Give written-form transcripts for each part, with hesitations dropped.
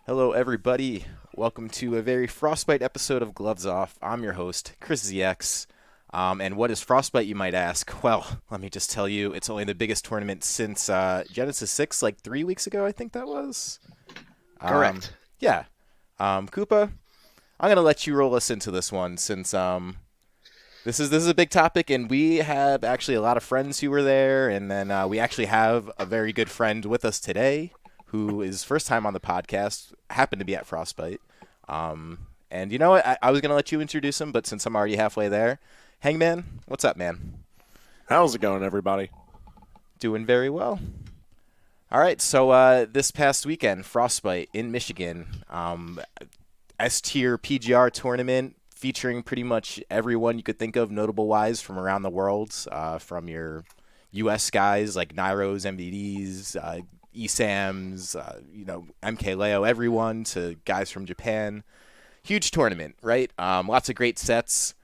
Hello, everybody. Welcome to a very Frostbite episode of Gloves Off. I'm your host, Chris ZX. And what is Frostbite, you might ask? Well, let me just tell you, it's only the biggest tournament since Genesis 6, like 3 weeks ago, I think that was. Correct. Yeah. Koopa, I'm going to let you roll us into this one since this is a big topic, and we have actually a lot of friends who were there, and then we actually have a very good friend with us today who is first time on the podcast, happened to be at Frostbite. And you know what? I was going to let you introduce him, but since I'm already halfway there, Hangman, what's up, man? How's it going, everybody? Doing very well. All right, so this past weekend, Frostbite in Michigan, S-tier PGR tournament featuring pretty much everyone you could think of notable-wise from around the world, from your U.S. guys like Nairos, MVDs, ESAMs, MK Leo, everyone, to guys from Japan. Huge tournament, right? Lots of great sets.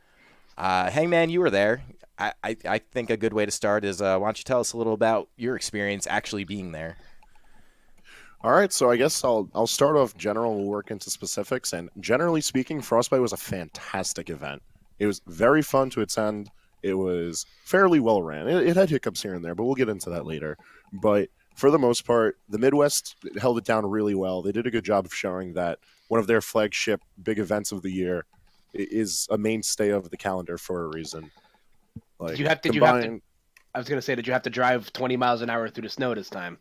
Hangman, you were there. I think a good way to start is why don't you tell us a little about your experience actually being there? All right, so I guess I'll start off general. We'll work into specifics. And generally speaking, Frostbite was a fantastic event. It was very fun to attend. It was fairly well ran. It had hiccups here and there, but we'll get into that later. But for the most part, the Midwest held it down really well. They did a good job of showing that one of their flagship big events of the year is a mainstay of the calendar for a reason. Like, Did you have to? I was gonna say, did you have to drive 20 miles an hour through the snow this time?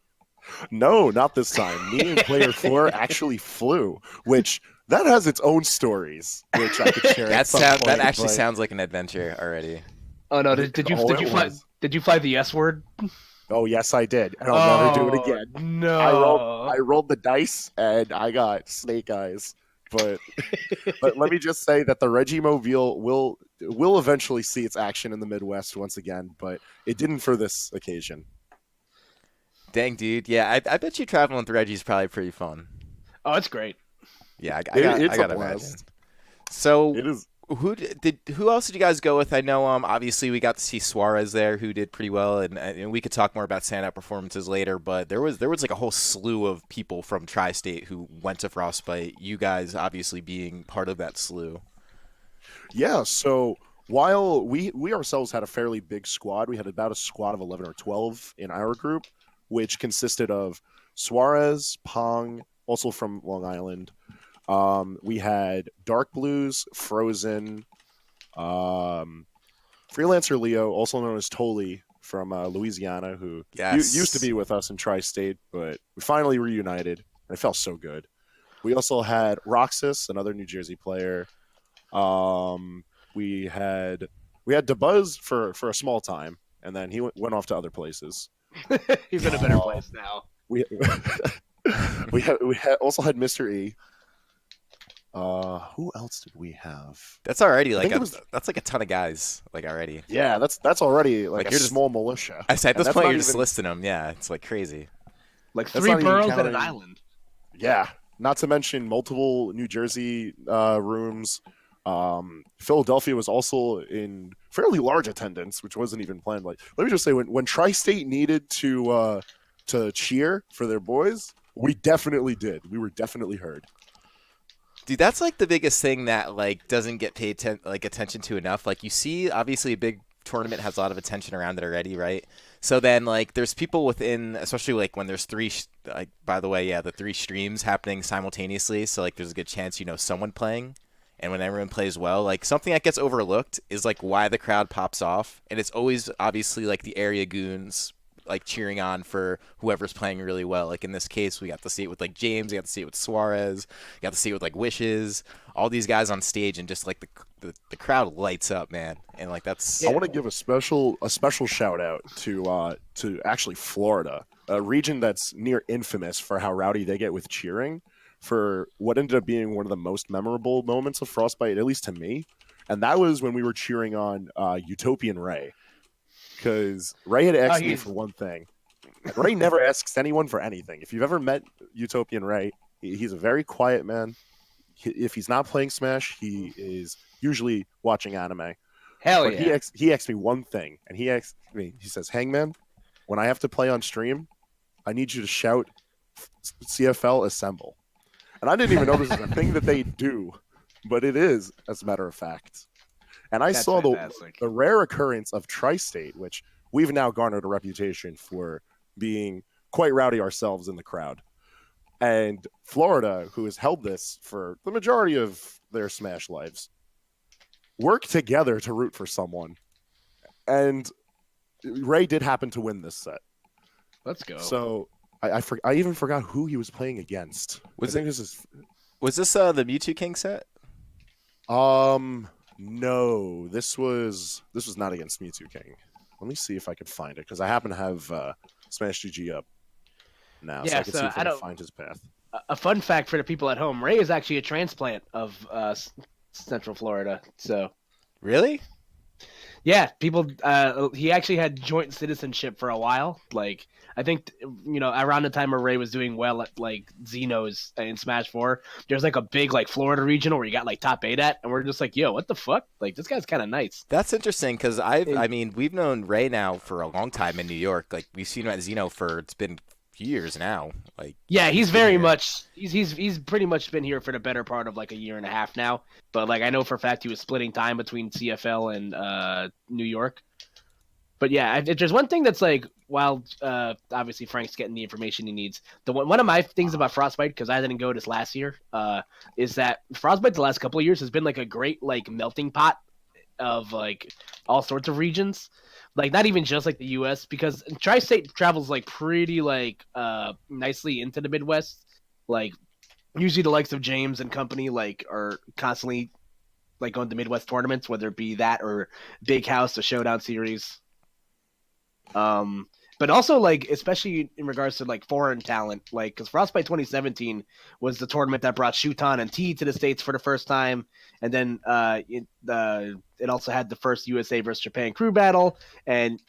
No, not this time. Me and player 4 actually flew, which that has its own stories, which I could share. That actually sounds like an adventure already. Oh no! Did you fly? Did you fly the S word? Oh yes, I did, and I'll never do it again. No, I rolled the dice, and I got snake eyes. But let me just say that the Regimobile will eventually see its action in the Midwest once again, but it didn't for this occasion. Dang, dude. Yeah, I bet you traveling with Reggie's probably pretty fun. Oh, it's great. Yeah, I gotta imagine. So, It is. Who else did you guys go with? I know, obviously we got to see Suarez there, who did pretty well, and we could talk more about standout performances later. But there was like a whole slew of people from Tri-State who went to Frostbite. You guys obviously being part of that slew. Yeah. So while we ourselves had a fairly big squad, we had about a squad of 11 or 12 in our group, which consisted of Suarez, Pong, also from Long Island. We had Dark Blues, Frozen, Freelancer Leo, also known as Toli from Louisiana, who used to be with us in Tri-State, but we finally reunited, and it felt so good. We also had Roxas, another New Jersey player. We had DeBuzz for a small time, and then he went off to other places. He's in a better place now. We also had Mr. E. Who else did we have? That's already that's like a ton of guys, like already. Yeah, that's already like you're small militia. I said at this point you're just listing them. Yeah, it's like crazy. Like 3 boroughs and an island. Yeah, not to mention multiple New Jersey rooms. Philadelphia was also in fairly large attendance, which wasn't even planned. Like, let me just say, when Tri-State needed to cheer for their boys, we definitely did. We were definitely heard. Dude, that's like the biggest thing that like doesn't get paid attention to enough. Like you see, obviously a big tournament has a lot of attention around it already, right? So then like there's people within, especially like when there's by the way, yeah, the 3 streams happening simultaneously. So like there's a good chance someone playing. And when everyone plays well, like something that gets overlooked is like why the crowd pops off. And it's always obviously like the area goons like cheering on for whoever's playing really well. Like in this case, we got to see it with like James, we got to see it with Suarez, we got to see it with like Wishes, all these guys on stage, and just like the crowd lights up, man. And like that's I want to give a special shout out to actually Florida, a region that's near infamous for how rowdy they get with cheering, for what ended up being one of the most memorable moments of Frostbite, at least to me. And that was when we were cheering on Utopian Ray. Because Ray had asked me for one thing. Ray never asks anyone for anything. If you've ever met Utopian Ray, he's a very quiet man. If he's not playing Smash, he is usually watching anime. Hell yeah. He asked me one thing, and he says, Hangman, when I have to play on stream, I need you to shout CFL assemble. And I didn't even know this is a thing that they do, but it is, as a matter of fact. And I That's saw fantastic. the rare occurrence of Tri-State, which we've now garnered a reputation for being quite rowdy ourselves in the crowd. And Florida, who has held this for the majority of their Smash lives, work together to root for someone. And Ray did happen to win this set. Let's go. So I even forgot who he was playing against. Was I think this is the Mewtwo King set? no, this was not against Mewtwo King. Let me see if I could find it because I happen to have Smash GG up now, so Yeah, I can so see if I I can don't- find his path. A fun fact for the people at home: Ray is actually a transplant of Central Florida. So Really? yeah, people. He actually had joint citizenship for a while. Like I think around the time where Ray was doing well at like Xenos in Smash 4, there's like a big like Florida regional where you got like top 8 at, and we're just like, yo, what the fuck? Like this guy's kind of nice. That's interesting because we've known Ray now for a long time in New York. Like we've seen him at Xeno it's been years now. Like Yeah, he's been very here. much he's pretty much been here for the better part of like a year and a half now. But like I know for a fact he was splitting time between CFL and New York. But yeah, if there's one thing that's like, while obviously Frank's getting the information he needs, one of my things about Frostbite, because I didn't go this last year, is that Frostbite the last couple of years has been like a great like melting pot of like all sorts of regions. Like not even just like the U.S. because Tri-State travels like pretty like nicely into the Midwest. Like usually the likes of James and company like are constantly like going to Midwest tournaments, whether it be that or Big House, the Showdown series. But also like especially in regards to like foreign talent, like because Frostbite 2017 was the tournament that brought Shuton and T to the States for the first time, and then it also had the first USA versus Japan crew battle, and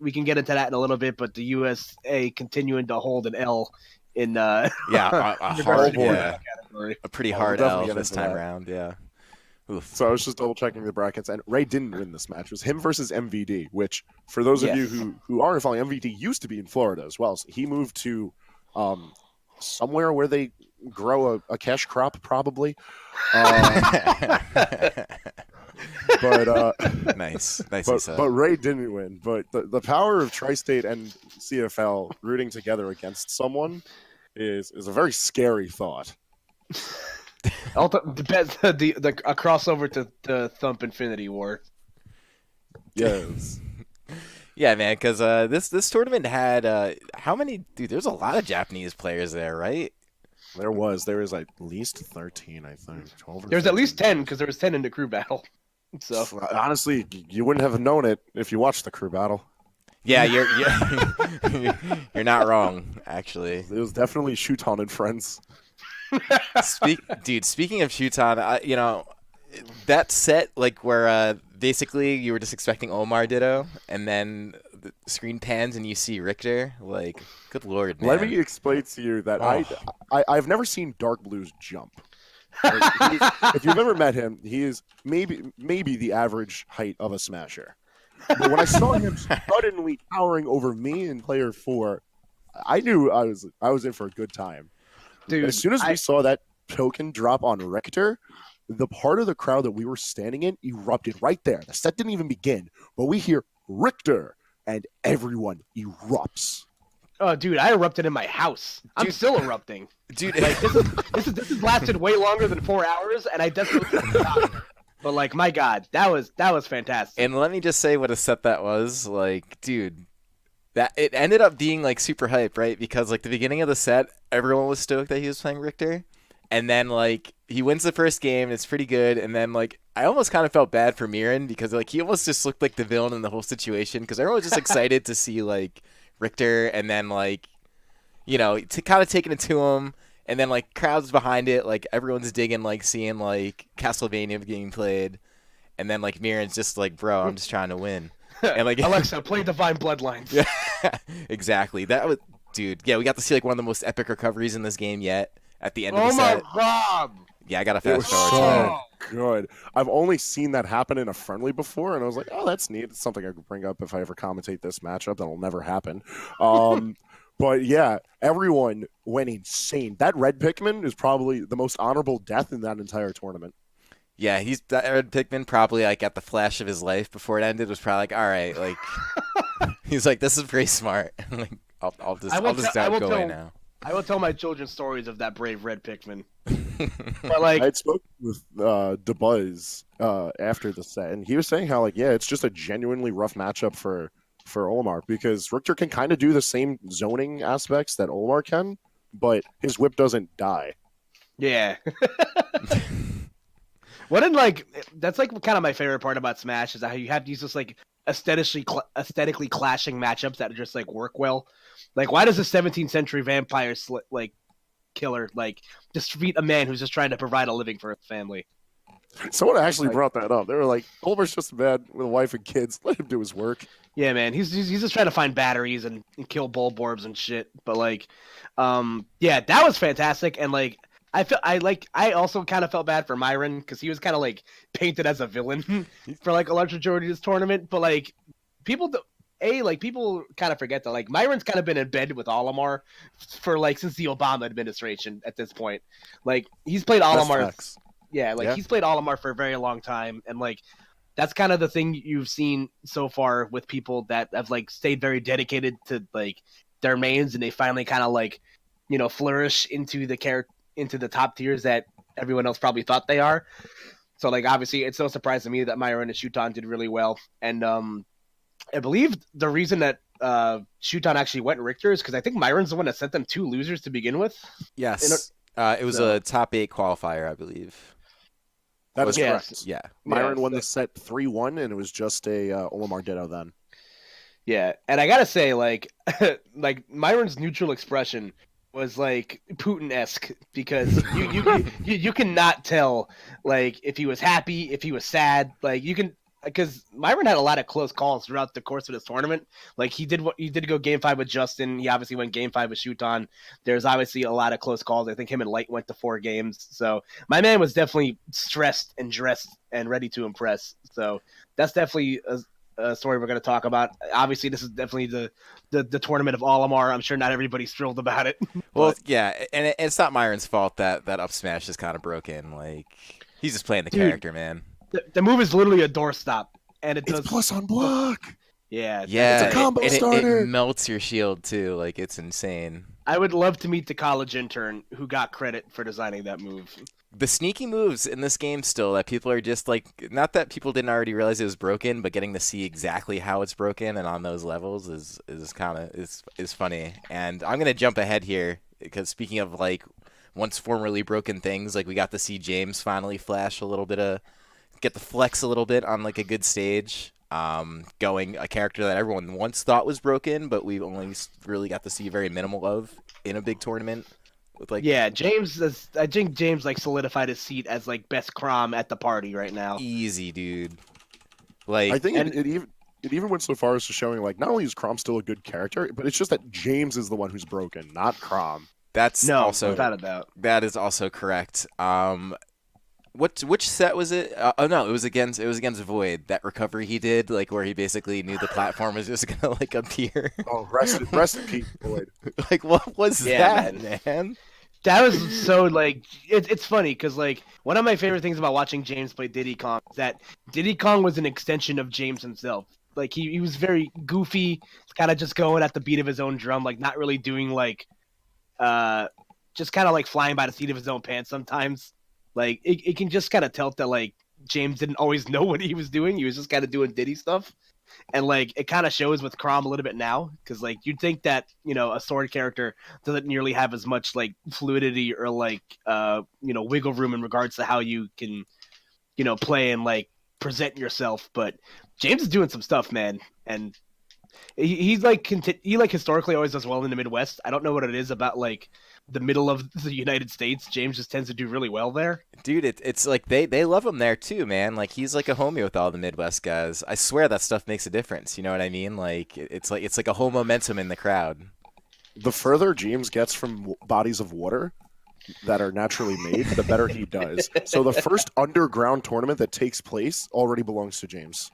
we can get into that in a little bit, but the USA continuing to hold an L in Yeah, a regards hard, to yeah, category. a pretty We'll hard definitely L get this into time that. around. Yeah. Oof. So I was just double checking the brackets, and Ray didn't win this match. It was him versus MVD, which for those of you who aren't following, MVD used to be in Florida as well. So he moved to somewhere where they grow a cash crop, probably. But nice he but, said. but Ray didn't win. But the power of Tri-State and CFL rooting together against someone is a very scary thought. A crossover to Thump Infinity War. Yes. Yeah, man, because this tournament had how many? Dude, there's a lot of Japanese players there, right? There was at least 13, I think. 12 or There's at least 13. 10 because there was 10 in the crew battle. So Honestly, you wouldn't have known it if you watched the crew battle. Yeah, you're not wrong, actually. It was definitely Shuton and friends. Speaking of Shuton, that set like where basically you were just expecting Omar Ditto, and then the screen pans and you see Richter. Like, good lord, man. Let me explain to you that I've never seen Dark Blues jump. Like, if you've ever met him, he is maybe the average height of a smasher. But when I saw him suddenly towering over me in player 4, I knew I was in for a good time. dude, As soon as we saw that token drop on Richter, the part of the crowd that we were standing in erupted right there. The set didn't even begin, but we hear Richter, and everyone erupts. oh dude, I erupted in my house. I'm Dude. still erupting. Dude, Like this has lasted way longer than 4 hours, and I definitely. But like, my God, that was fantastic. and let me just say what a set that was. Like, dude, that it ended up being like super hype, right? Because like the beginning of the set, everyone was stoked that he was playing Richter, and then like he wins the first game, and it's pretty good, and then like I almost kind of felt bad for Miran because like he almost just looked like the villain in the whole situation because everyone was just excited to see like Richter, and then like kind of taking it to him. And then, like, crowds behind it, like, everyone's digging, like, seeing, like, Castlevania being played. And then, like, Miran's just like, bro, I'm just trying to win. And, like, Alexa, play Divine Bloodlines. Yeah, exactly. That was, dude, yeah, we got to see, like, one of the most epic recoveries in this game yet at the end of the set. Oh, my God. Yeah, I got to It was fast forward. so good. I've only seen that happen in a friendly before, and I was like, oh, that's neat. It's something I could bring up if I ever commentate this matchup. That'll never happen. But yeah, everyone went insane. That red Pikmin is probably the most honorable death in that entire tournament. Yeah, that Aaron Pickman probably like at the flash of his life before it ended was probably like, all right, like he's like, this is pretty smart. Like, I'll just go away now. I will tell my children stories of that brave red Pikmin. But like, I had spoken with DeBuzz after the set, and he was saying how like, yeah, it's just a genuinely rough matchup for Olimar because Richter can kind of do the same zoning aspects that Olimar can, but his whip doesn't die. Yeah. That's like kind of my favorite part about Smash is how you have these just like aesthetically clashing matchups that just like work well. Like, why does a 17th century vampire killer like defeat a man who's just trying to provide a living for his family? Someone actually brought that up. They were like, Olimar's just a man with a wife and kids. Let him do his work. Yeah, man, he's just trying to find batteries and kill bulborbs and shit. But like, yeah, that was fantastic. And like, I also kind of felt bad for Myron because he was kind of like painted as a villain for like a large majority of this tournament. But like, people kind of forget that like Myron's kind of been in bed with Olimar for like since the Obama administration at this point. Like, he's played Olimar. Yeah, like he's played Olimar for a very long time, and like that's kind of the thing you've seen so far with people that have like stayed very dedicated to like their mains, and they finally kind of like, you know, flourish into the top tiers that everyone else probably thought they are. So like, obviously, it's no surprise to me that Myron and Shuton did really well, and I believe the reason that Shuton actually went Richter is because I think Myron's the one that sent them 2 losers to begin with. Yes, it was a top 8 qualifier, I believe. That is correct. Yeah. Myron won the set 3-1, and it was just a Olimar Ditto then. Yeah, and I gotta say, like, like Myron's neutral expression was like Putin-esque because you cannot tell like if he was happy, if he was sad. Like, you can, because Myron had a lot of close calls throughout the course of this tournament. Like, he did go Game 5 with Justin. He obviously went Game 5 with Shuton. There's obviously a lot of close calls. I think him and Light went to 4 games. So my man was definitely stressed and dressed and ready to impress. So that's definitely a story we're going to talk about. Obviously, this is definitely the tournament of Olimar. I'm sure not everybody's thrilled about it. Well, yeah, and it's not Myron's fault that up smash is kind of broken. Like, he's just playing the character, man. The move is literally a doorstop, and it does plus on block. Yeah, it's a combo starter. It melts your shield too. Like, it's insane. I would love to meet the college intern who got credit for designing that move. The sneaky moves in this game still that people are just like, not that people didn't already realize it was broken, but getting to see exactly how it's broken and on those levels is kind of is funny. And I'm gonna jump ahead here because speaking of like once formerly broken things, like we got to see James finally flash a little bit of. Get the flex a little bit on like a good stage, going a character that everyone once thought was broken, but we only really got to see very minimal of in a big tournament. With like, yeah, I think James like solidified his seat as like best Crom at the party right now. Easy, dude. Like, I think it even went so far as to showing like not only is Crom still a good character, but it's just that James is the one who's broken, not Crom. That's also without a doubt. That is also correct. Which set was it? Oh no, it was against Void. That recovery he did, like where he basically knew the platform was just gonna like appear. Oh, rest in peace, Void. Like, what was that, man? That was so like it's funny because like one of my favorite things about watching James play Diddy Kong is that Diddy Kong was an extension of James himself. Like he was very goofy, kind of just going at the beat of his own drum, like not really doing like, just kind of like flying by the seat of his own pants sometimes. Like, it can just kind of tell that, like, James didn't always know what he was doing. He was just kind of doing Diddy stuff. And, like, it kind of shows with Crom a little bit now. Because, like, you'd think that, you know, a sword character doesn't nearly have as much, like, fluidity or, like, you know, wiggle room in regards to how you can, you know, play and, like, present yourself. But James is doing some stuff, man. And he historically always does well in the Midwest. I don't know what it is about, like, the middle of the United States. James just tends to do really well there. Dude, it's like they love him there too, man. Like, he's like a homie with all the Midwest guys. I swear that stuff makes a difference. You know what I mean? Like, it's like a whole momentum in the crowd. The further James gets from bodies of water that are naturally made, the better he does. So the first underground tournament that takes place already belongs to James.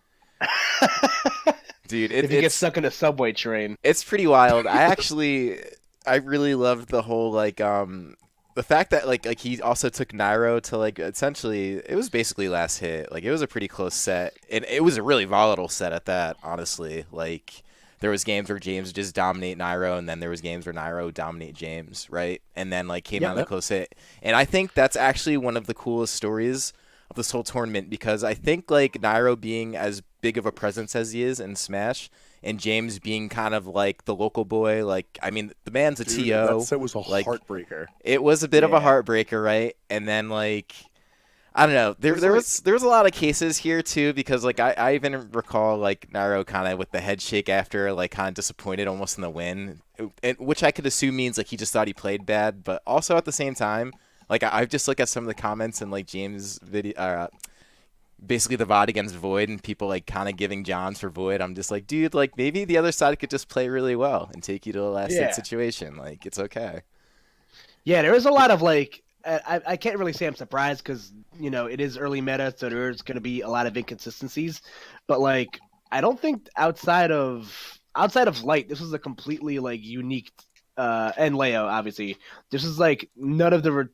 Dude, if he gets stuck in a subway train. it's pretty wild. I really loved the whole the fact that like he also took Nairo to like essentially it was basically last hit. Like it was a pretty close set, and it was a really volatile set at that. Honestly, like there was games where James would just dominate Nairo, and then there was games where Nairo would dominate James, right? And then like came out in the close hit, and I think that's actually one of the coolest stories of this whole tournament because I think like Nairo being as big of a presence as he is in Smash and James being kind of like the local boy, like I mean the man's a TO. That set was a like, heartbreaker. It was a bit of a heartbreaker, right? And then like I don't know, there was a lot of cases here too because like I even recall like Nairo kind of with the head shake after like kind of disappointed almost in the win, which I could assume means like he just thought he played bad, but also at the same time like I've just looked at some of the comments in like James' video, basically the VOD against Void, and people like kind of giving Johns for Void. I'm just like, dude, like maybe the other side could just play really well and take you to a last hit situation. Like it's okay. Yeah, there was a lot of like I can't really say I'm surprised because you know it is early meta, so there's going to be a lot of inconsistencies. But like I don't think outside of Light, this was a completely like unique and Leo obviously. This is like none of the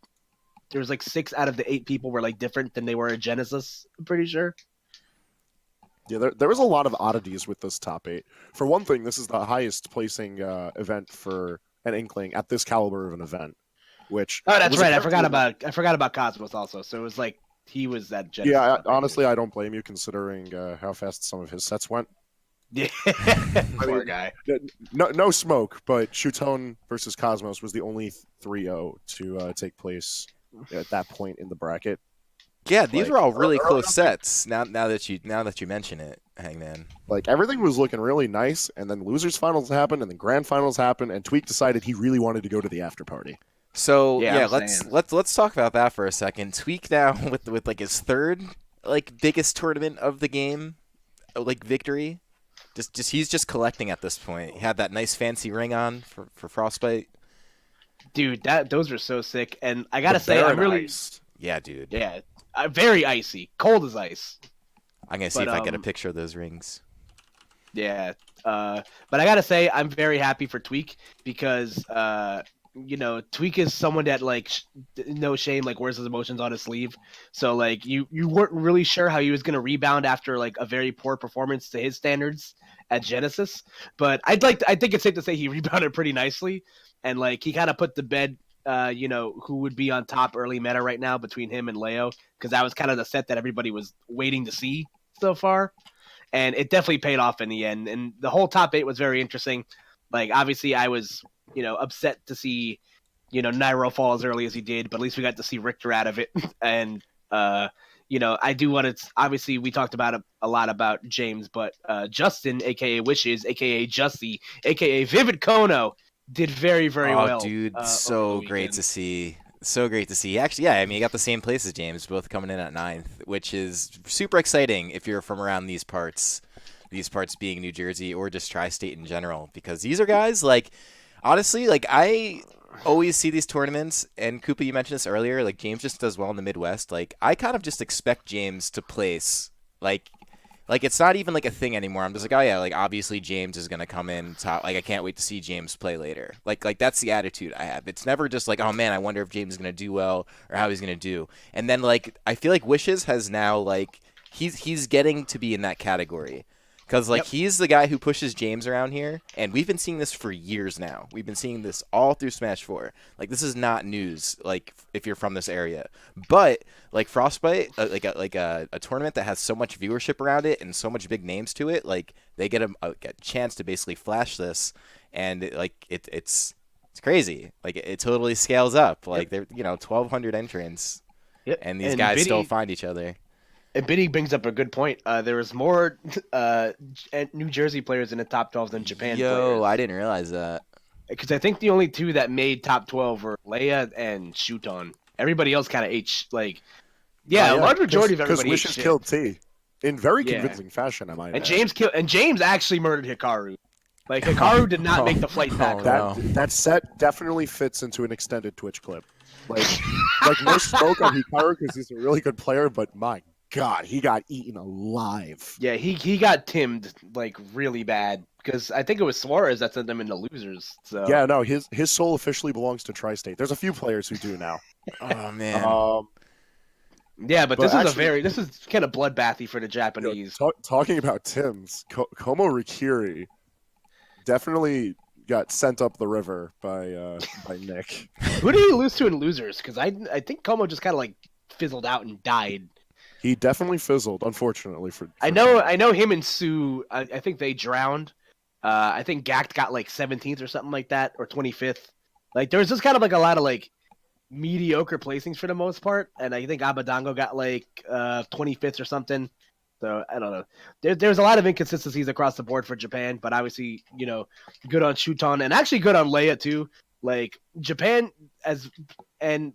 there was like 6 out of the 8 people were like different than they were at Genesis. I'm pretty sure. Yeah, there was a lot of oddities with this top 8. For one thing, this is the highest placing event for an Inkling at this caliber of an event. Which that's right. I forgot about Cosmos also. So it was like he was at Genesis. Yeah, honestly, I don't blame you considering how fast some of his sets went. Yeah, poor guy. No smoke, but Shutone versus Cosmos was the only 3-0 to take place at that point in the bracket. Yeah, these were all really close sets. Now that you mention it, Hangman. Like everything was looking really nice, and then losers finals happened, and then grand finals happened, and Tweak decided he really wanted to go to the after party. So let's talk about that for a second. Tweak now with like his third like biggest tournament of the game, like victory. Just he's just collecting at this point. He had that nice fancy ring on for Frostbite. Dude, those are so sick, and I gotta say, I'm really yeah, dude. Yeah, very icy, cold as ice. I'm gonna see if I get a picture of those rings. Yeah, but I gotta say, I'm very happy for Tweak because you know, Tweak is someone that like no shame like wears his emotions on his sleeve. So like you weren't really sure how he was gonna rebound after like a very poor performance to his standards at Genesis, but I think it's safe to say he rebounded pretty nicely, and like he kind of put to bed you know, who would be on top early meta right now between him and Leo, because that was kind of the set that everybody was waiting to see so far, and it definitely paid off in the end. And the whole top 8 was very interesting. Like obviously I was, you know, upset to see, you know, Nairo fall as early as he did, but at least we got to see Richter out of it. And you know, I do want to. Obviously, we talked about a lot about James, but Justin, aka Wishes, aka Justy, aka Vivid Kono, did very well. Oh, dude, so great to see. So great to see. Actually, yeah, I mean, you got the same place as James, both coming in at 9th, which is super exciting if you're from around these parts being New Jersey or just tri-state in general, because these are guys, like, honestly, like, I always see these tournaments, and Koopa, you mentioned this earlier, like, James just does well in the Midwest. Like, I kind of just expect James to place, like it's not even like a thing anymore. I'm just like, oh yeah, like obviously James is gonna come in top. Like I can't wait to see James play later. Like that's the attitude I have. It's never just like, oh man, I wonder if James is gonna do well or how he's gonna do. And then like I feel like Wishes has now like he's getting to be in that category. Because, like, he's the guy who pushes James around here, and we've been seeing this for years now. We've been seeing this all through Smash 4. Like, this is not news, like, if you're from this area. But, like, Frostbite, like a tournament that has so much viewership around it and so much big names to it, like, they get a chance to basically flash this, and, it's crazy. Like, it totally scales up. Like, they're, 1,200 entrants, and these guys still find each other. And Biddy brings up a good point. There was more New Jersey players in the top 12 than Japan players. I didn't realize that. Because I think the only 2 that made top 12 were Leia and Shuton. Everybody else kind of a large majority of everybody. Because Wishes killed T in very convincing fashion, I might add. James actually murdered Hikaru. Like Hikaru did not make the flight back. That set definitely fits into an extended Twitch clip. Like no smoke on Hikaru because he's a really good player, but my God, he got eaten alive. Yeah, he got timmed like really bad because I think it was Suarez that sent them into losers. So Yeah, no, his soul officially belongs to Tri-State. There's a few players who do now. Oh man. yeah, but But this is kind of bloodbathy for the you know, Japanese. talking about Tims, Komo Rikiri definitely got sent up the river by Nick. Who did he lose to in losers? Because I think Como just kind of like fizzled out and died. He definitely fizzled, unfortunately for I know him and Sue. I think they drowned. I think Gact got like 17th or something like that, or 25th. Like there was just kind of like a lot of like mediocre placings for the most part, and I think Abadango got like 25th or something. So I don't know. There's a lot of inconsistencies across the board for Japan, but obviously good on Shuton and actually good on Leia too. Like Japan and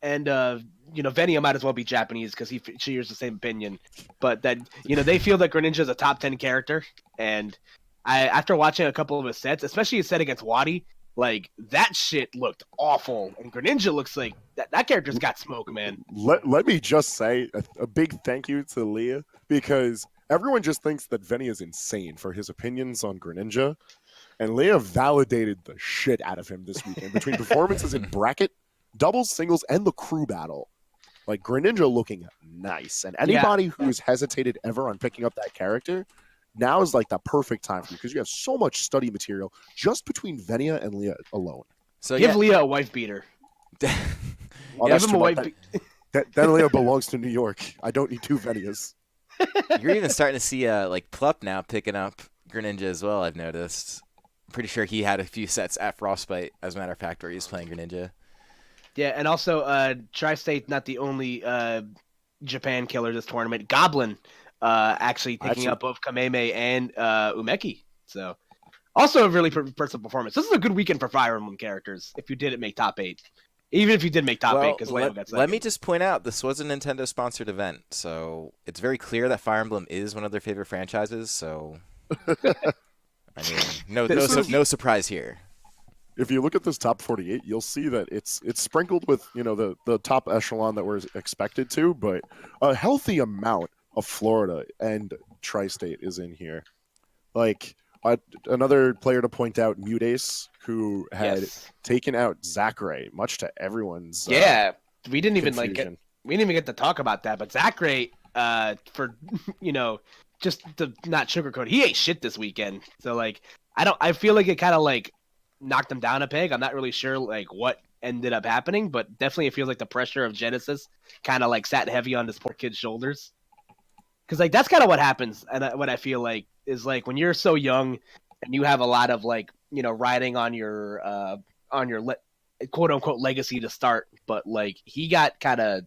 Venia might as well be Japanese because she shares the same opinion. But that they feel that Greninja is a top 10 character, and after watching a couple of his sets, especially his set against Wadi, like that shit looked awful, and Greninja looks like that character's got smoke, man. Let me just say a big thank you to Leah, because everyone just thinks that Venia is insane for his opinions on Greninja, and Leah validated the shit out of him this weekend between performances in bracket, doubles, singles, and the crew battle. Like Greninja looking nice, and anybody who's hesitated ever on picking up that character, now is like the perfect time for you because you have so much study material just between Venia and Leah alone. So give Leah a wife beater. Oh, Give him a wife. Then Leah belongs to New York. I don't need two Venias. You're even starting to see like Plup now picking up Greninja as well. I've noticed. I'm pretty sure he had a few sets at Frostbite, as a matter of fact, where he was playing Greninja. Yeah, and also Tri-State not the only Japan killer this tournament. Goblin actually picking up both Kameme and Umeki. So also a really impressive performance. This is a good weekend for Fire Emblem characters if you didn't make top 8. Even if you did make top 8, because Leo got second. Let me just point out, this was a Nintendo-sponsored event, so it's very clear that Fire Emblem is one of their favorite franchises, so I mean, no surprise here. If you look at this top 48, you'll see that it's sprinkled with the top echelon that we're expected to, but a healthy amount of Florida and Tri-State is in here. Like another player to point out, Mutace, who had taken out Zachary, much to everyone's we didn't even confusion. we didn't even get to talk about that, but Zachary for just to not sugarcoat, he ate shit this weekend. So like I feel like it kind of like knocked him down a peg. I'm not really sure like what ended up happening, but definitely it feels like the pressure of Genesis kind of like sat heavy on this poor kid's shoulders. Because like that's kind of what happens, and what I feel like is like when you're so young and you have a lot of like riding on your quote unquote legacy to start, but like he got kind of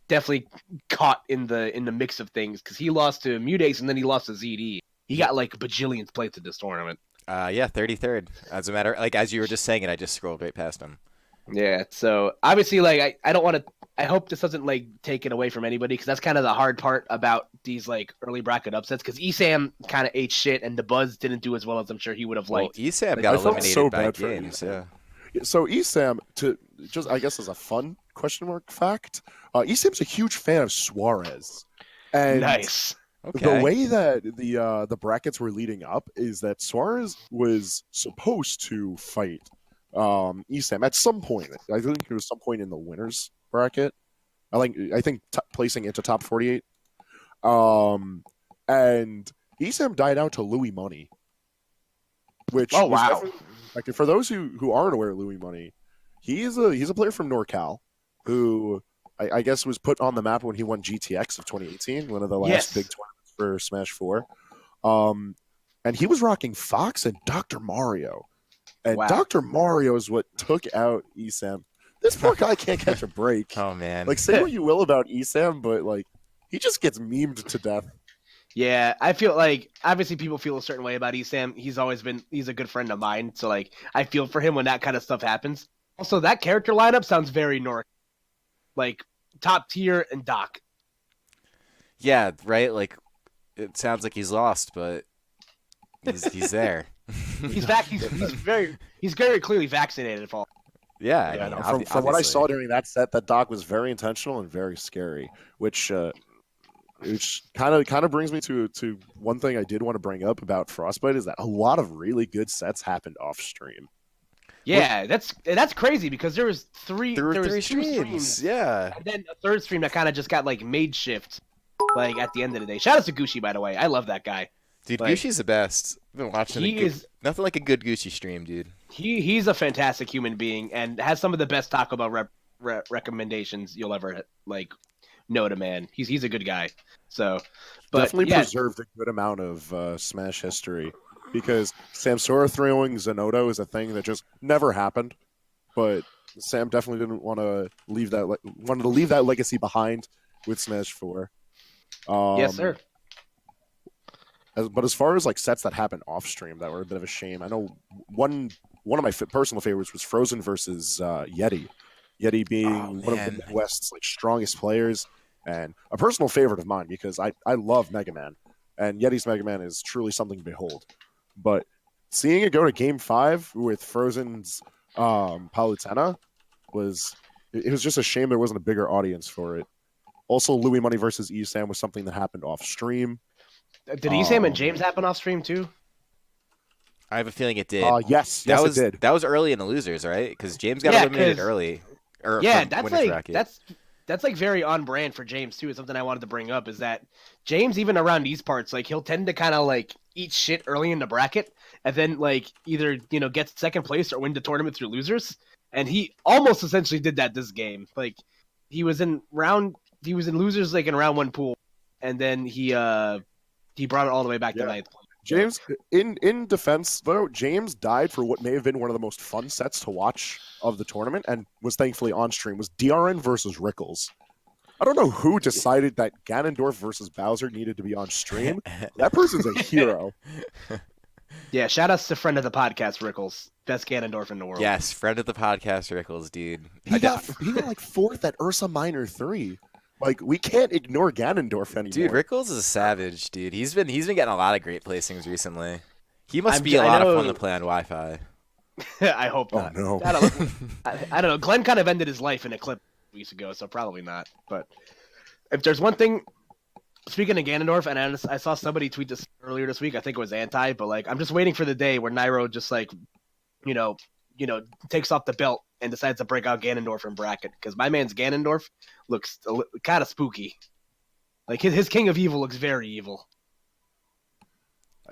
definitely caught in the mix of things because he lost to Mutace and then he lost to ZD. He got like bajillions plates at this tournament. 33rd. As a matter, like as you were just saying it, I just scrolled right past him. Yeah, so obviously, like I don't want to. I hope this doesn't like take it away from anybody because that's kind of the hard part about these like early bracket upsets. Because ESAM kind of ate shit, and the Buzz didn't do as well as I'm sure he would have liked. Well, ESAM got eliminated by games. Yeah. So ESAM, to just I guess as a fun question mark fact, ESAM's a huge fan of Suarez. And nice. The way that the brackets were leading up is that Suarez was supposed to fight ESAM at some point. I think it was some point in the winners bracket. I think placing into top 48. And ESAM died out to Louis Money. Which like, for those who aren't aware of Louis Money, he's a player from NorCal who I guess was put on the map when he won GTX of 2018, one of the last big tournaments for Smash 4. And he was rocking Fox and Dr. Mario. And Dr. Mario is what took out ESAM. This poor guy can't catch a break. Oh, man. Like, say what you will about ESAM, but, like, he just gets memed to death. Yeah, I feel like, obviously people feel a certain way about ESAM. He's a good friend of mine, so, like, I feel for him when that kind of stuff happens. Also, that character lineup sounds very North. Like, top tier and Doc. Yeah, right? Like, it sounds like he's lost, but he's there. He's back. He's very clearly vaccinated. Yeah, I mean, from what I saw during that set, that Doc was very intentional and very scary. Which, Which kind of brings me to one thing I did want to bring up about Frostbite is that a lot of really good sets happened off stream. Yeah, that's crazy because there was three Three two streams. Yeah. and then a third stream that kind of just got like made shift like at the end of the day. Shout out to Gucci, by the way. I love that guy. Dude, Like, Gushi's the best. I've been watching nothing like a good Gucci stream, dude. he's a fantastic human being and has some of the best Taco Bell recommendations you'll ever like know to man. He's a good guy. So, but Definitely yeah, preserved a good amount of Smash history because Samsora throwing Zanotto is a thing that just never happened. But Sam definitely didn't want to leave that wanted to leave that legacy behind with Smash 4. yes, sir. But as far as like sets that happened off stream that were a bit of a shame, I know one of my personal favorites was Frozen versus Yeti. Yeti being one of the Midwest's like strongest players and a personal favorite of mine because I love Mega Man and Yeti's Mega Man is truly something to behold. But seeing it go to Game 5 with Frozen's Palutena was just a shame there wasn't a bigger audience for it. Also, Louis Money versus Esam was something that happened off stream. Did Esam and James happen off stream too? I have a feeling it did. Yes, it did. That was early in the losers, right? Because James got eliminated early. That's like very on brand for James too. It's something I wanted to bring up is that James, even around these parts, like he'll tend to kind of like eat shit early in the bracket and then like either get second place or win the tournament through losers. And he almost essentially did that this game. Like he was in losers like in round 1 pool, and then he brought it all the way back to ninth. James, in defense, though, James died for what may have been one of the most fun sets to watch of the tournament and was thankfully on stream, was DRN versus Rickles. I don't know who decided that Ganondorf versus Bowser needed to be on stream. That person's a hero. Yeah, shout outs to friend of the podcast, Rickles. Best Ganondorf in the world. Yes, friend of the podcast, Rickles, dude. He got like 4th at Ursa Minor 3. Like, we can't ignore Ganondorf anymore. Dude, Rickles is a savage, dude. He's been getting a lot of great placings recently. He must be a lot of fun to play on Wi-Fi. I hope not. Oh, no. I don't know. Glenn kind of ended his life in a clip weeks ago, so probably not. But if there's one thing, speaking of Ganondorf, and I saw somebody tweet this earlier this week. I think it was Anti, but like I'm just waiting for the day where Nairo just like, takes off the belt and decides to break out Ganondorf in bracket because my man's Ganondorf looks kind of spooky. Like his King of Evil looks very evil.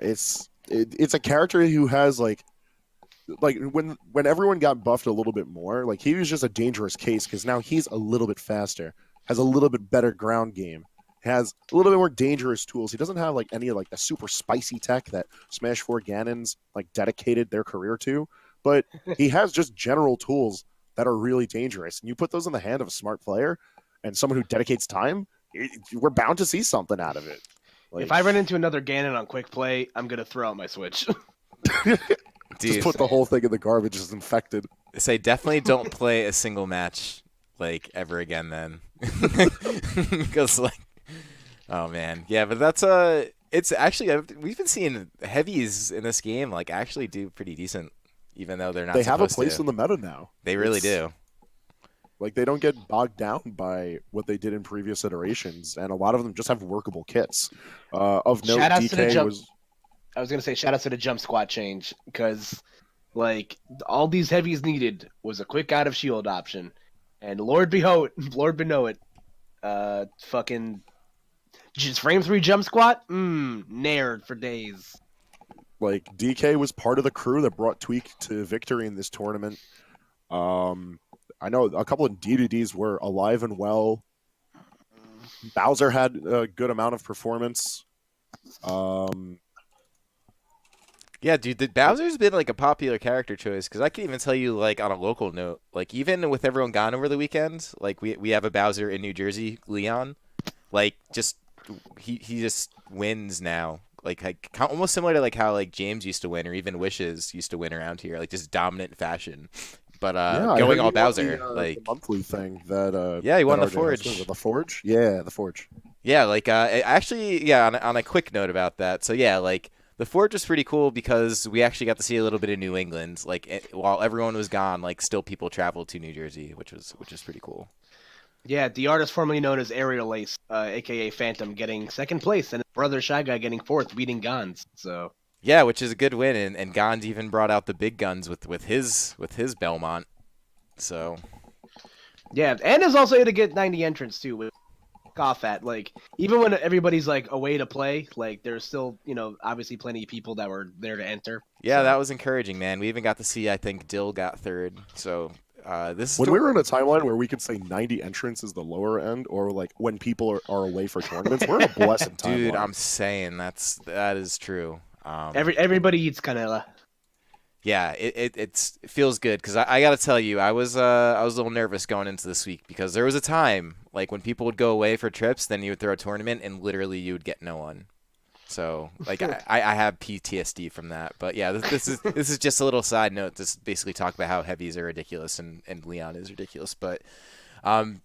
It's a character who has like when everyone got buffed a little bit more, like he was just a dangerous case because now he's a little bit faster, has a little bit better ground game, has a little bit more dangerous tools. He doesn't have like any like the super spicy tech that Smash 4 Ganons like dedicated their career to, but he has just general tools that are really dangerous. And you put those in the hand of a smart player and someone who dedicates time, we're bound to see something out of it. Like, if I run into another Ganon on quick play, I'm gonna throw out my Switch. Dude, just put the whole thing in the garbage as infected. Say definitely don't play a single match like ever again then. Because like, oh man, yeah, but that's it's actually we've been seeing heavies in this game like actually do pretty decent, even though they're not. They have a place to. in the meta now. They really do. Like they don't get bogged down by what they did in previous iterations, and a lot of them just have workable kits. Of note, DK was. I was gonna say shout out to the jump squat change because like all these heavies needed was a quick out of shield option, and Lord below it, fucking just frame 3 jump squat, nared for days. Like DK was part of the crew that brought Tweak to victory in this tournament. I know a couple of D2Ds were alive and well. Bowser had a good amount of performance. Yeah, dude, Bowser's been like a popular character choice because I can even tell you like on a local note, like even with everyone gone over the weekend, like we have a Bowser in New Jersey, Leon, like just he just wins now, like almost similar to like how like James used to win or even Wishes used to win around here, like just dominant fashion. But going all Bowser, like the monthly thing that yeah, he won the RJ Forge. The Forge, yeah, the Forge. Yeah, like actually, yeah. On a quick note about that, so yeah, like. The Forge was pretty cool because we actually got to see a little bit of New England. Like while everyone was gone, like still people traveled to New Jersey, which was pretty cool. Yeah, the artist formerly known as Aerial Ace, aka Phantom, getting second place, and his brother Shy Guy getting fourth, beating Gons. So Yeah, which is a good win, and Gons even brought out the big guns with his Belmont. So yeah, and is also able to get 90 entrants too. With off at like even when everybody's like away to play, like there's still obviously plenty of people that were there to enter. yeah, that was encouraging, man. We even got to see, I think Dill got third. So this When we were in a timeline where we could say 90 entrants is the lower end, or like when people are away for tournaments, we're in a blessed timeline. dude, I'm saying that is true. Everybody eats canela. Yeah, it feels good because I got to tell you, I was a little nervous going into this week because there was a time like when people would go away for trips, then you would throw a tournament and literally you would get no one. So like I have PTSD from that, but yeah, this is just a little side note. This basically talk about how heavies are ridiculous and Leon is ridiculous, but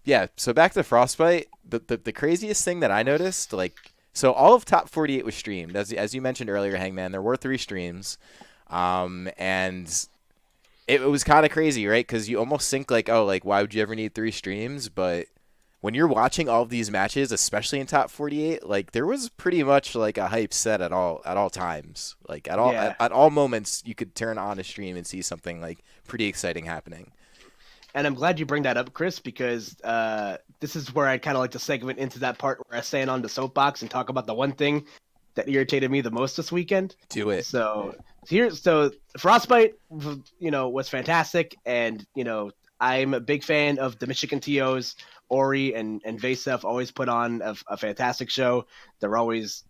yeah. So back to Frostbite, the craziest thing that I noticed, like, so all of top 48 was streamed as you mentioned earlier, Hangman. There were 3 streams. And it was kind of crazy, right? Because you almost think like, oh, like why would you ever need 3 streams? But when you're watching all of these matches, especially in top 48, like there was pretty much like a hype set at all times. Like at all moments, you could turn on a stream and see something like pretty exciting happening. And I'm glad you bring that up, Chris, because this is where I'd kind of like to segment into that part where I stand on the soapbox and talk about the one thing that irritated me the most this weekend. Do it. So Frostbite, was fantastic, and I'm a big fan of the Michigan TOs. Ori and Vasev always put on a fantastic show. They're always,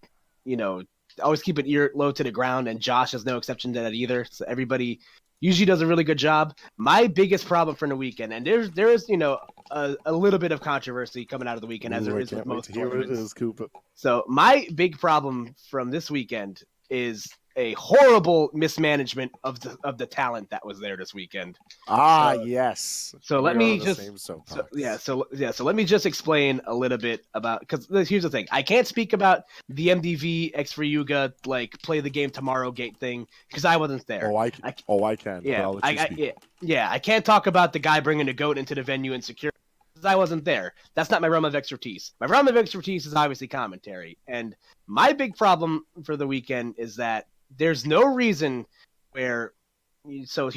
always keep an ear low to the ground, and Josh is no exception to that either. So everybody usually does a really good job. My biggest problem from the weekend, and there is a little bit of controversy coming out of the weekend, as there is with most tournaments. So my big problem from this weekend is a horrible mismanagement of the talent that was there this weekend. Yes. So let me just explain a little bit about, because here's the thing. I can't speak about the MDV X for Yuga like play the game tomorrow gate thing because I wasn't there. I can. Yeah, I can't talk about the guy bringing a goat into the venue and security because I wasn't there. That's not my realm of expertise. My realm of expertise is obviously commentary, and my big problem for the weekend is that there's no reason where. So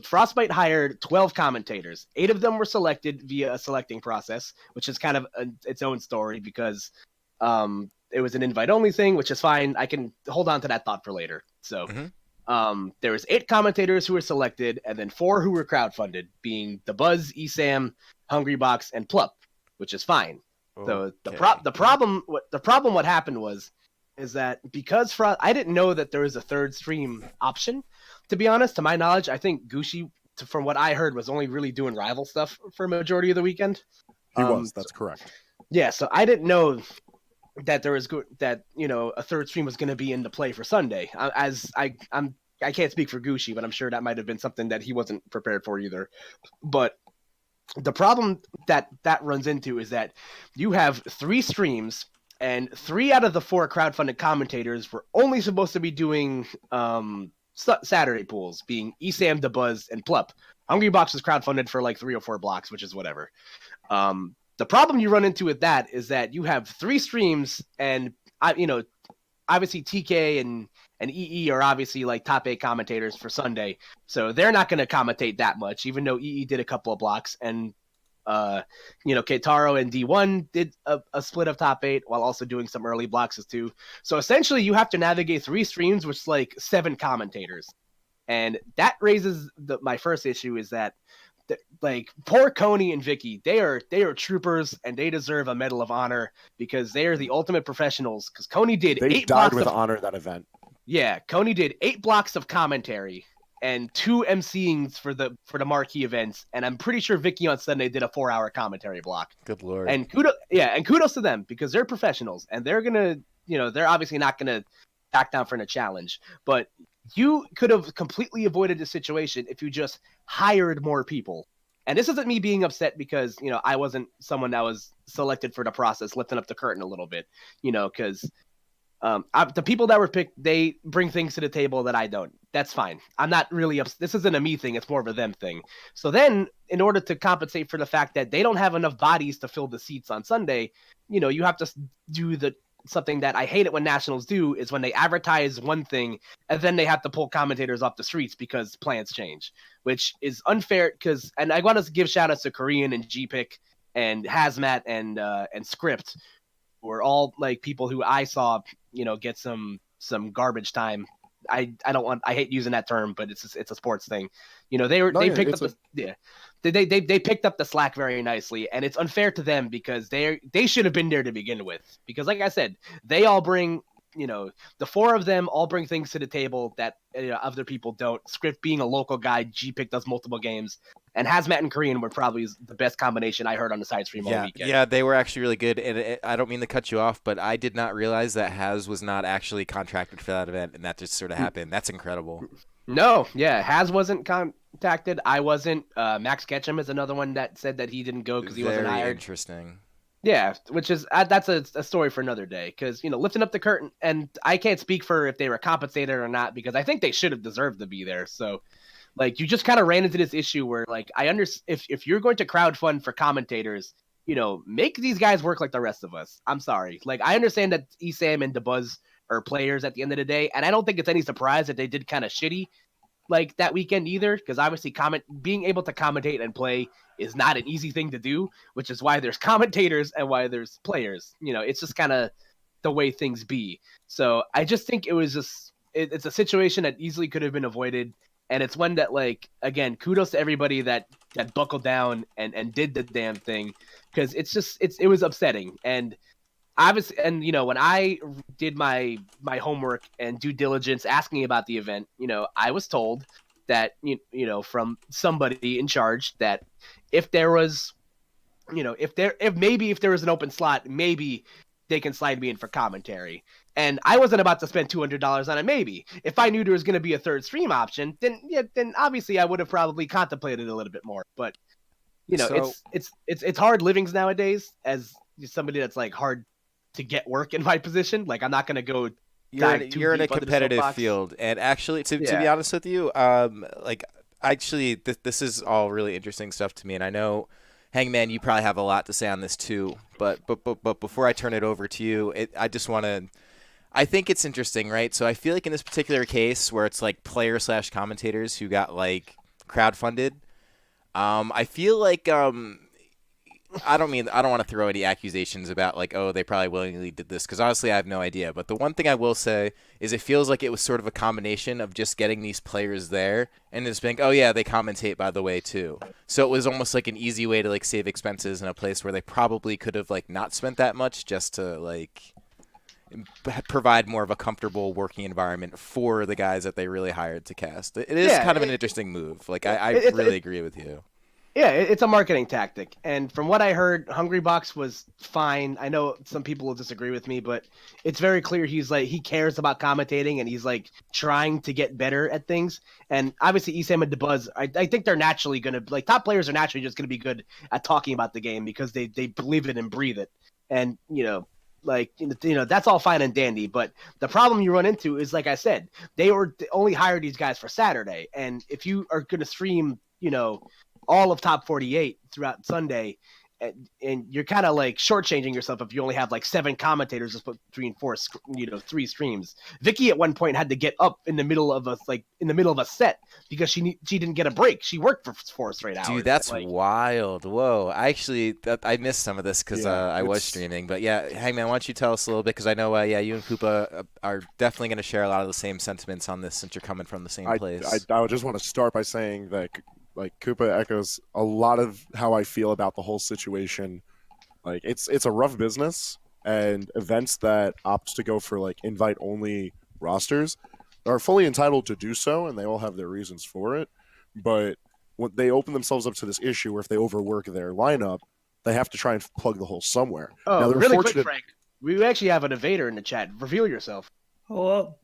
Frostbite hired 12 commentators. 8 of them were selected via a selecting process, which is kind of its own story because it was an invite-only thing, which is fine. I can hold on to that thought for later. So there was 8 commentators who were selected, and then 4 who were crowdfunded, being The Buzz, ESAM, Hungrybox, and Plup, which is fine. Okay. So the problem what happened is that because I didn't know that there was a third stream option. To be honest, to my knowledge, I think Gucci, from what I heard, was only really doing rival stuff for a majority of the weekend. He was. That's correct. Yeah, so I didn't know that there was a third stream was going to be into play for Sunday. I can't speak for Gucci, but I'm sure that might have been something that he wasn't prepared for either. But the problem that runs into is that you have 3 streams. And 3 out of the 4 crowdfunded commentators were only supposed to be doing Saturday pools, being ESAM, The Buzz, and Plup. Hungrybox was crowdfunded for like 3 or 4 blocks, which is whatever. The problem you run into with that is that you have 3 streams, and obviously TK and EE are obviously like top 8 commentators for Sunday, so they're not going to commentate that much, even though EE did a couple of blocks, and Keitaro and D1 did a split of top 8 while also doing some early blocks too. So essentially you have to navigate 3 streams, which is like 7 commentators. And that raises my first issue is that like poor Coney and Vicky, they are troopers and they deserve a Medal of Honor because they are the ultimate professionals. Because Coney did 8 blocks with honor that event. Yeah, Coney did 8 blocks of commentary and 2 MCings for the marquee events, and I'm pretty sure Vicky on Sunday did a 4-hour commentary block. Good lord! And kudos to them because they're professionals and they're gonna, they're obviously not gonna back down from a challenge. But you could have completely avoided the situation if you just hired more people. And this isn't me being upset because I wasn't someone that was selected for the process, lifting up the curtain a little bit, because the people that were picked, they bring things to the table that I don't. That's fine. I'm not really this isn't a me thing, it's more of a them thing. So then, in order to compensate for the fact that they don't have enough bodies to fill the seats on Sunday, you have to do something that I hate it when nationals do, is when they advertise one thing and then they have to pull commentators off the streets because plans change, which is unfair. And I want to give shout outs to Korean and GPick and Hazmat and Script, who are all like people who I saw, get some garbage time. I hate using that term, but it's a sports thing. They picked up they picked up the slack very nicely, and it's unfair to them because they should have been there to begin with. Because like I said, they all bring, the four of them all bring things to the table that other people don't. Script being a local guy, GPick does multiple games, and Hazmat and Korean were probably the best combination I heard on the side stream all weekend. Yeah, they were actually really good. And I don't mean to cut you off, but I did not realize that Haz was not actually contracted for that event, and that just sort of happened. That's incredible. No, yeah, Haz wasn't contacted. I wasn't. Max Ketchum is another one that said that he didn't go because he wasn't hired. Very interesting. Yeah, which is that's a story for another day. Because lifting up the curtain, and I can't speak for if they were compensated or not, because I think they should have deserved to be there. So, like, you just kind of ran into this issue where, like, I understand if you're going to crowdfund for commentators, make these guys work like the rest of us. I'm sorry, like, I understand that Esam and DeBuzz are players at the end of the day, and I don't think it's any surprise that they did kind of shitty like that weekend either, because obviously being able to commentate and play is not an easy thing to do, which is why there's commentators and why there's players. It's just kind of the way things be. So I just think it was it's a situation that easily could have been avoided, and it's one that, like, again, kudos to everybody that buckled down and did the damn thing, because it was upsetting. And obviously, and when I did my homework and due diligence asking about the event, I was told that from somebody in charge that if there was if there was an open slot, maybe they can slide me in for commentary. And I wasn't about to spend $200 on a maybe. If I knew there was going to be a third stream option, then obviously I would have probably contemplated a little bit more. But it's hard livings nowadays as somebody that's like hard to get work in my position. Like, I'm not going to go. You're in a competitive field, and actually, to be honest with you, this is all really interesting stuff to me, and I know, Hangman, you probably have a lot to say on this too. But before I turn it over to you, I think it's interesting, right? So I feel like in this particular case where it's like player/commentators who got like crowdfunded, I feel like I don't want to throw any accusations about like, oh, they probably willingly did this, because honestly I have no idea. But the one thing I will say is it feels like it was sort of a combination of just getting these players there and just being, oh yeah, they commentate by the way too. So it was almost like an easy way to like save expenses in a place where they probably could have like not spent that much, just to like provide more of a comfortable working environment for the guys that they really hired to cast. It is kind of an interesting move. Like, I really agree with you. Yeah, it's a marketing tactic. And from what I heard, Hungrybox was fine. I know some people will disagree with me, but it's very clear he cares about commentating, and he's like trying to get better at things. And obviously Esam and DeBuzz, I think they're naturally going to, like, top players are naturally just going to be good at talking about the game because they believe it and breathe it. And, that's all fine and dandy. But the problem you run into is, like I said, they only hired these guys for Saturday. And if you are going to stream, all of top 48 throughout Sunday, and you're kind of like shortchanging yourself if you only have like 7 commentators between 3 streams. Vicky at one point had to get up in the middle of a set because she didn't get a break. She worked for 4 straight hours. Dude, that's wild. Whoa. I missed some of this because I was streaming. But yeah, Hangman, why don't you tell us a little bit? Because I know, you and Koopa are definitely going to share a lot of the same sentiments on this since you're coming from the same place. I just want to start by saying that, like, Koopa echoes a lot of how I feel about the whole situation. Like, it's a rough business, and events that opt to go for like invite only rosters are fully entitled to do so, and they all have their reasons for it. But when they open themselves up to this issue where if they overwork their lineup, they have to try and plug the hole somewhere. Oh, now, really quick, Frank. We actually have an invader in the chat. Reveal yourself. Hello.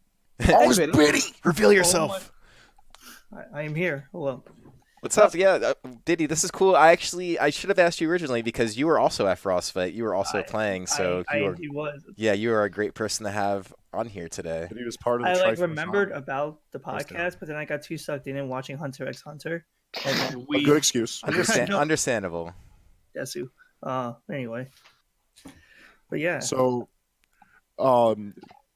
Oh, it's Biddy. Reveal yourself. I am here. Hello. What's up? Yeah, Diddy, this is cool. I should have asked you originally because you were also at Frostbite. You were also playing, so I indeed was. yeah, you are a great person to have on here today. But he was part of the I like Triforce remembered Army. about the That was dope. podcast, but then I got too sucked in watching Hunter x Hunter. And then A good excuse. Understandable. Desu. Anyway. But yeah. So,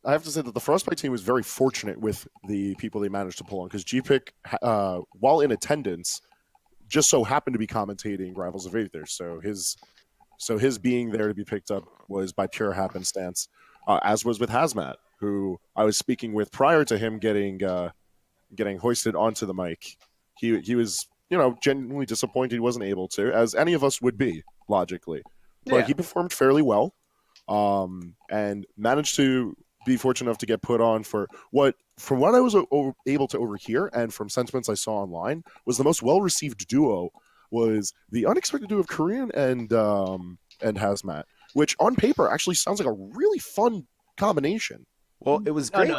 I have to say that the Frostbite team was very fortunate with the people they managed to pull on because GPIC, while in attendance, just so happened to be commentating Rivals of Aether. So his being there to be picked up was by pure happenstance, as was with Hazmat, who I was speaking with prior to him getting hoisted onto the mic. He was genuinely disappointed he wasn't able to, as any of us would be logically, but he performed fairly well, and managed to be fortunate enough to get put on for what, from what I was able to overhear and from sentiments I saw online, was the most well-received duo, was the unexpected duo of Korean and Hazmat, which on paper actually sounds like a really fun combination. Well, it was great.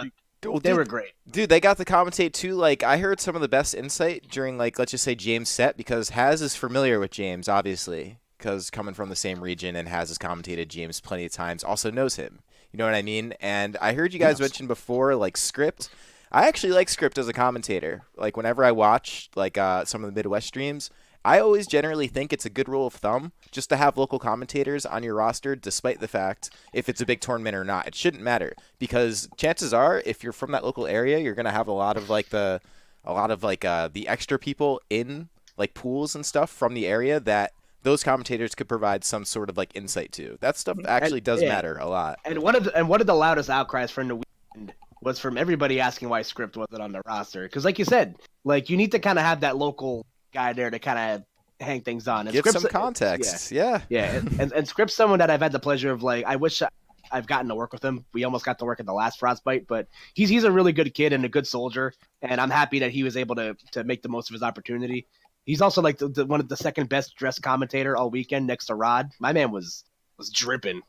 They were great. Dude, they got to commentate too. Like, I heard some of the best insight during, like, let's just say James' set, because Haz is familiar with James, obviously, because coming from the same region and Haz has commentated James plenty of times, also knows him. You know what I mean? And I heard you guys mention before, like, Script. I actually like Script as a commentator. Like, whenever I watch, like, some of the Midwest streams, I always generally think it's a good rule of thumb just to have local commentators on your roster, despite the fact if it's a big tournament or not. It shouldn't matter, because chances are, if you're from that local area, you're gonna have a lot of the extra people in like pools and stuff from the area that those commentators could provide some sort of like insight to. That stuff actually does matter a lot. And one of the loudest outcries from the weekend was from everybody asking why Script wasn't on the roster, because like you said, like you need to kind of have that local guy there to kind of hang things on. And Give Script's, some context. Yeah. And Script's someone that I've had the pleasure of, like, I wish I've gotten to work with him. We almost got to work at the last Frostbite, but he's a really good kid and a good soldier, and I'm happy that he was able to make the most of his opportunity. He's also like one of the second best dressed commentator all weekend next to Rod. My man was dripping.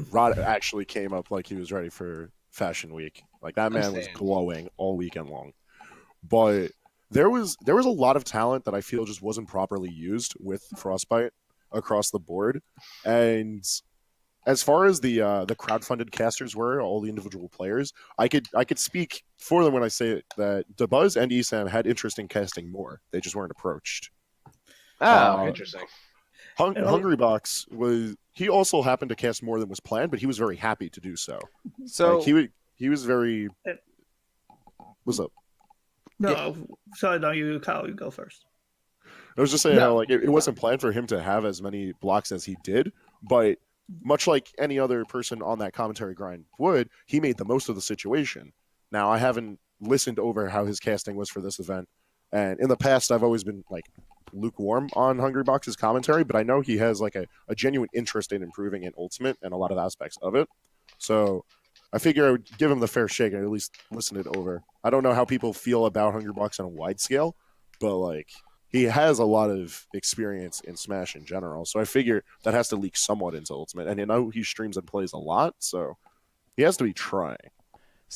Rod actually came up like he was ready for Fashion Week. Like, that man was glowing all weekend long. But there was a lot of talent that I feel just wasn't properly used with Frostbite across the board. And as far as the crowdfunded casters were, all the individual players, I could speak for them when I say that DeBuzz and Esam had interest in casting more. They just weren't approached. Oh, interesting. Hungrybox he also happened to cast more than was planned, but he was very happy to do so. So like, he was very. What's up? No, sorry, no, Kyle, you go first. I was just saying how like it wasn't planned for him to have as many blocks as he did, but much like any other person on that commentary grind would, he made the most of the situation. Now, I haven't listened over how his casting was for this event, and in the past I've always been like lukewarm on Hungrybox's commentary, but I know he has like a genuine interest in improving in Ultimate and a lot of aspects of it. So I figure I would give him the fair shake and at least listen it over. I don't know how people feel about Hungrybox on a wide scale, but like he has a lot of experience in Smash in general, so I figure that has to leak somewhat into Ultimate. And you know he streams and plays a lot, so he has to be trying.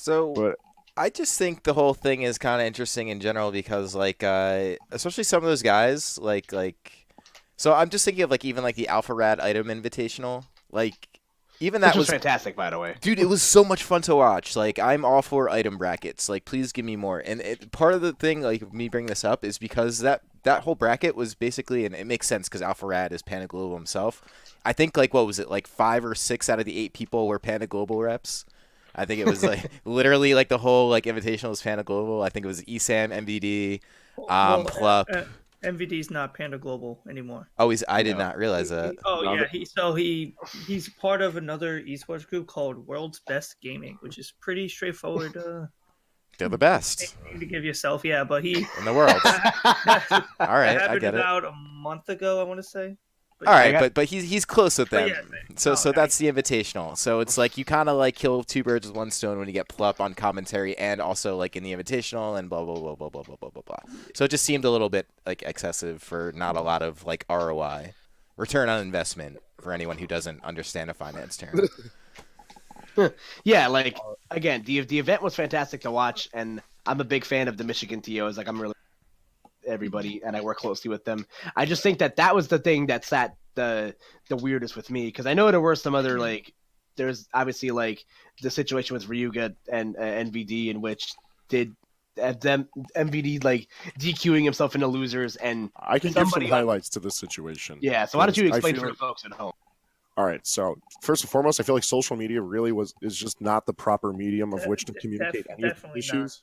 But I just think the whole thing is kind of interesting in general because, like, especially some of those guys, like, so I'm just thinking of like even like the Alpha Rad Item Invitational, like. Even that was fantastic, by the way. Dude, it was so much fun to watch. Like, I'm all for item brackets. Like, please give me more. And part of the thing, like, me bringing this up is because that whole bracket was basically, and it makes sense because Alpha Rad is Panda Global himself. I think, like, what was it, like 5 or 6 out of the 8 people were Panda Global reps. I think it was, like, literally, like, the whole, like, Invitational was Panda Global. I think it was ESAM, MVD, Plup. MVD's not Panda Global anymore. Oh, I did not realize that. He's part of another esports group called World's Best Gaming, which is pretty straightforward. They're the best. To give yourself, yeah, but he in the world. All right, I get it. About a month ago, I want to say. All right, but he's close with them. So that's the Invitational. So it's like you kind of like kill 2 birds with 1 stone when you get Plup on commentary and also like in the Invitational and blah blah blah blah blah blah blah blah blah. So it just seemed a little bit like excessive for not a lot of like ROI, return on investment for anyone who doesn't understand a finance term. Yeah, like again, the event was fantastic to watch, and I'm a big fan of the Michigan TOs. Like I'm really everybody, and I work closely with them. I just think that was the thing that sat the weirdest with me, because I know there were some other like, there's obviously like the situation with Ryuga and NVD, in which did them MVD like DQing himself into losers, and I can give some somebody highlights to this situation. yeah. So why don't you I explain feel- to the folks at home? All right. So first and foremost, I feel like social media really is just not the proper medium of which to communicate any of the definitely issues.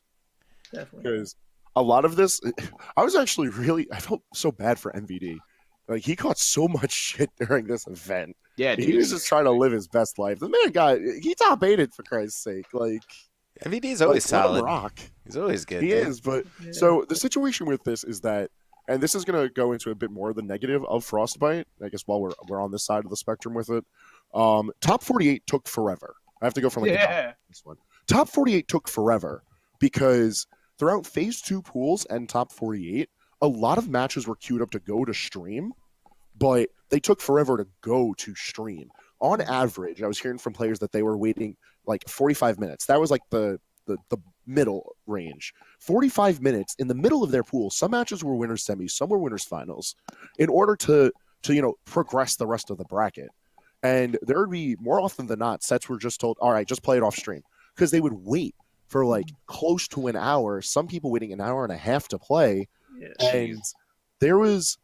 Definitely. Because a lot of this, I felt so bad for MVD. Like, he caught so much shit during this event. Yeah, He was just trying to live his best life. The man he top 8'd for Christ's sake. Like, MVD's always let him solid. rock. He's always good. He dude. is, but Yeah. so the situation with this is that, and this is going to go into a bit more of the negative of Frostbite, I guess, while we're on this side of the spectrum with it. Top 48 took forever. I have to go from the top this one. Top 48 took forever because throughout phase 2 pools and top 48, a lot of matches were queued up to go to stream, but they took forever to go to stream. On average, I was hearing from players that they were waiting like 45 minutes. That was like the middle range. 45 minutes in the middle of their pool. Some matches were winners semis, some were winners finals, in order to progress the rest of the bracket. And there would be, more often than not, sets were just told, all right, just play it off stream. Because they would wait for like close to an hour, some people waiting an hour and a half to play. Yeah. And it was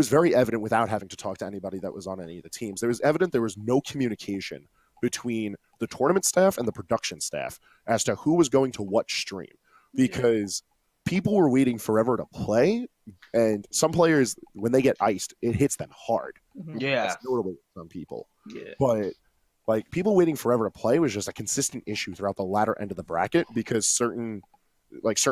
very evident, without having to talk to anybody that was on any of the teams, there was evident there was no communication between the tournament staff and the production staff as to who was going to what stream, because people were waiting forever to play, and some players, when they get iced, it hits them hard. Yeah. That's notable with some people. Yeah. But like, people waiting forever to play was just a consistent issue throughout the latter end of the bracket, because certain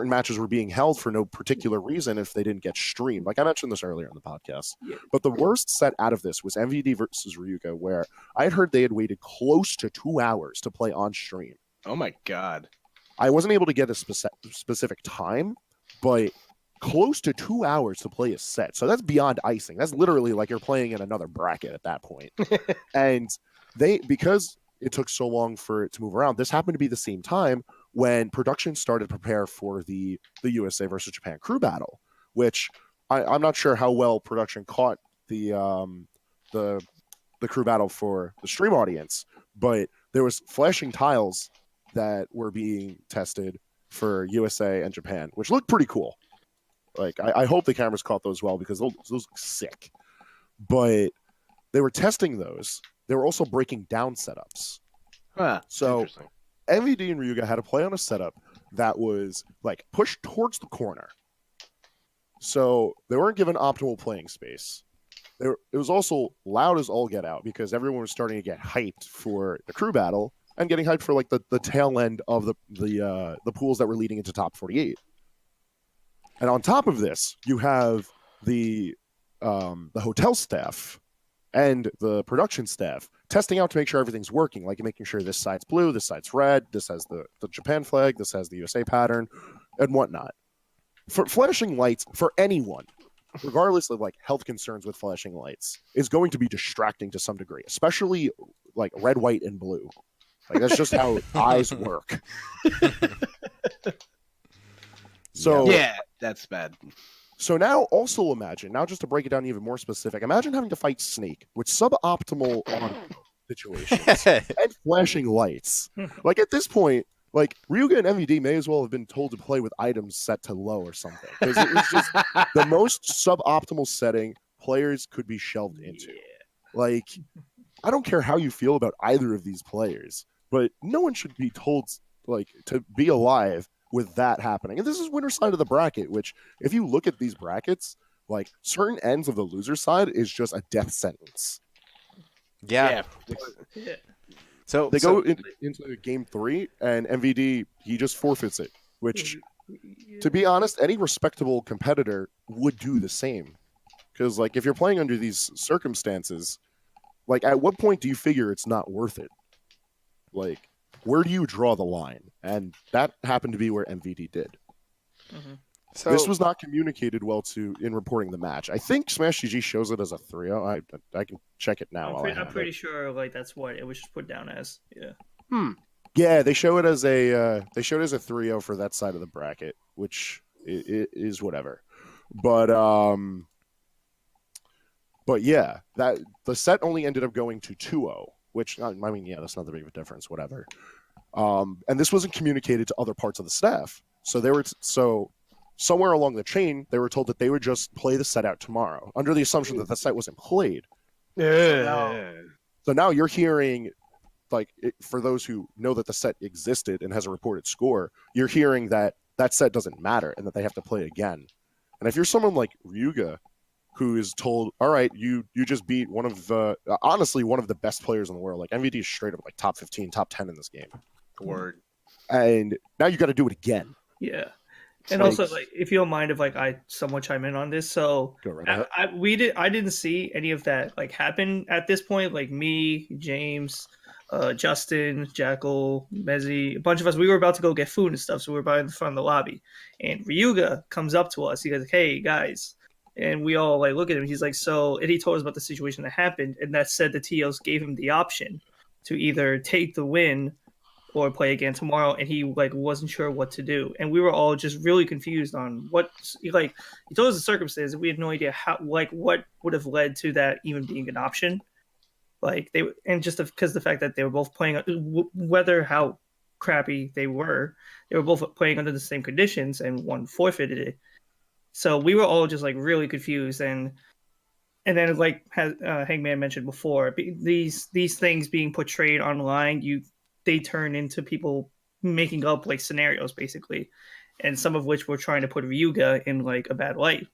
matches were being held for no particular reason if they didn't get streamed. Like I mentioned this earlier in the podcast. Yeah. But the worst set out of this was MVD versus Ryuga, where I had heard they had waited close to 2 hours to play on stream. Oh my god. I wasn't able to get a specific time, but close to 2 hours to play a set. So that's beyond icing. That's literally like you're playing in another bracket at that point. And because it took so long for it to move around, this happened to be the same time when production started to prepare for the USA versus Japan crew battle, which I'm not sure how well production caught the crew battle for the stream audience, but there was flashing tiles that were being tested for USA and Japan, which looked pretty cool. Like, I hope the cameras caught those well, because those look sick. But they were testing those. They were also breaking down setups. Huh. So Interesting. MVD and Ryuga had to play on a setup that was like pushed towards the corner. So they weren't given optimal playing space. It was also loud as all get out, because everyone was starting to get hyped for the crew battle and getting hyped for like the tail end of the pools that were leading into top 48. And on top of this, you have the hotel staff and the production staff testing out to make sure everything's working, like making sure this side's blue, this side's red, this has the Japan flag, this has the USA pattern, and whatnot. For flashing lights, for anyone, regardless of like health concerns with flashing lights, is going to be distracting to some degree, especially like red, white, and blue. Like, that's just how eyes work. So Yeah, that's bad. So now, also imagine, now just to break it down even more specific, imagine having to fight Snake with suboptimal on situations and flashing lights. Like, at this point, like, Ryuga and MVD may as well have been told to play with items set to low or something, because it was just the most suboptimal setting players could be shelved into. Like, I don't care how you feel about either of these players, but no one should be told, like, to be alive with that happening. And this is winner side of the bracket, which, if you look at these brackets, like, certain ends of the loser side is just a death sentence. Yeah. Yeah. So They go into game 3, and MVD, he just forfeits it, which, to be honest, any respectable competitor would do the same. Because, like, if you're playing under these circumstances, like, at what point do you figure it's not worth it? Like, where do you draw the line? And that happened to be where MVD did. Mm-hmm. So This was not communicated well in reporting the match. I think Smash GG shows it as a 3-0. I can check it now. I'm pretty sure like that's what it was just put down as. Yeah. Yeah, they show it as a 3-0 for that side of the bracket, which is whatever. But yeah, that the set only ended up going to 2-0, which I mean, yeah, that's not that big of a difference, whatever. And this wasn't communicated to other parts of the staff. So somewhere along the chain, they were told that they would just play the set out tomorrow, under the assumption that the set wasn't played. So now you're hearing, for those who know that the set existed and has a reported score, you're hearing that that set doesn't matter and that they have to play again. And if you're someone like Ryuga, who is told, all right, you just beat honestly one of the best players in the world. Like MVD is straight up like top 15, top 10 in this game. Word. And now you got to do it again. Yeah. And also, if you don't mind, if I somewhat chime in on this, so Go right ahead. I didn't see any of that happen at this point. Like me, James, Justin, Jackal, Mezzy, a bunch of us, we were about to go get food and stuff, so we were by in the front of the lobby, and Ryuga comes up to us. He goes, "Hey guys," and we all look at him. He's like, "So," and he told us about the situation that happened, and that said the TOs gave him the option to either take the win or play again tomorrow, and he wasn't sure what to do, and we were all just really confused on what he told us the circumstances. We had no idea how what would have led to that even being an option. Just because the fact that they were both playing, whether how crappy they were both playing under the same conditions, and one forfeited it. So we were all just really confused, and then Hangman mentioned before, these things being portrayed online, they turn into people making up scenarios basically, and some of which were trying to put Ryuga in a bad light.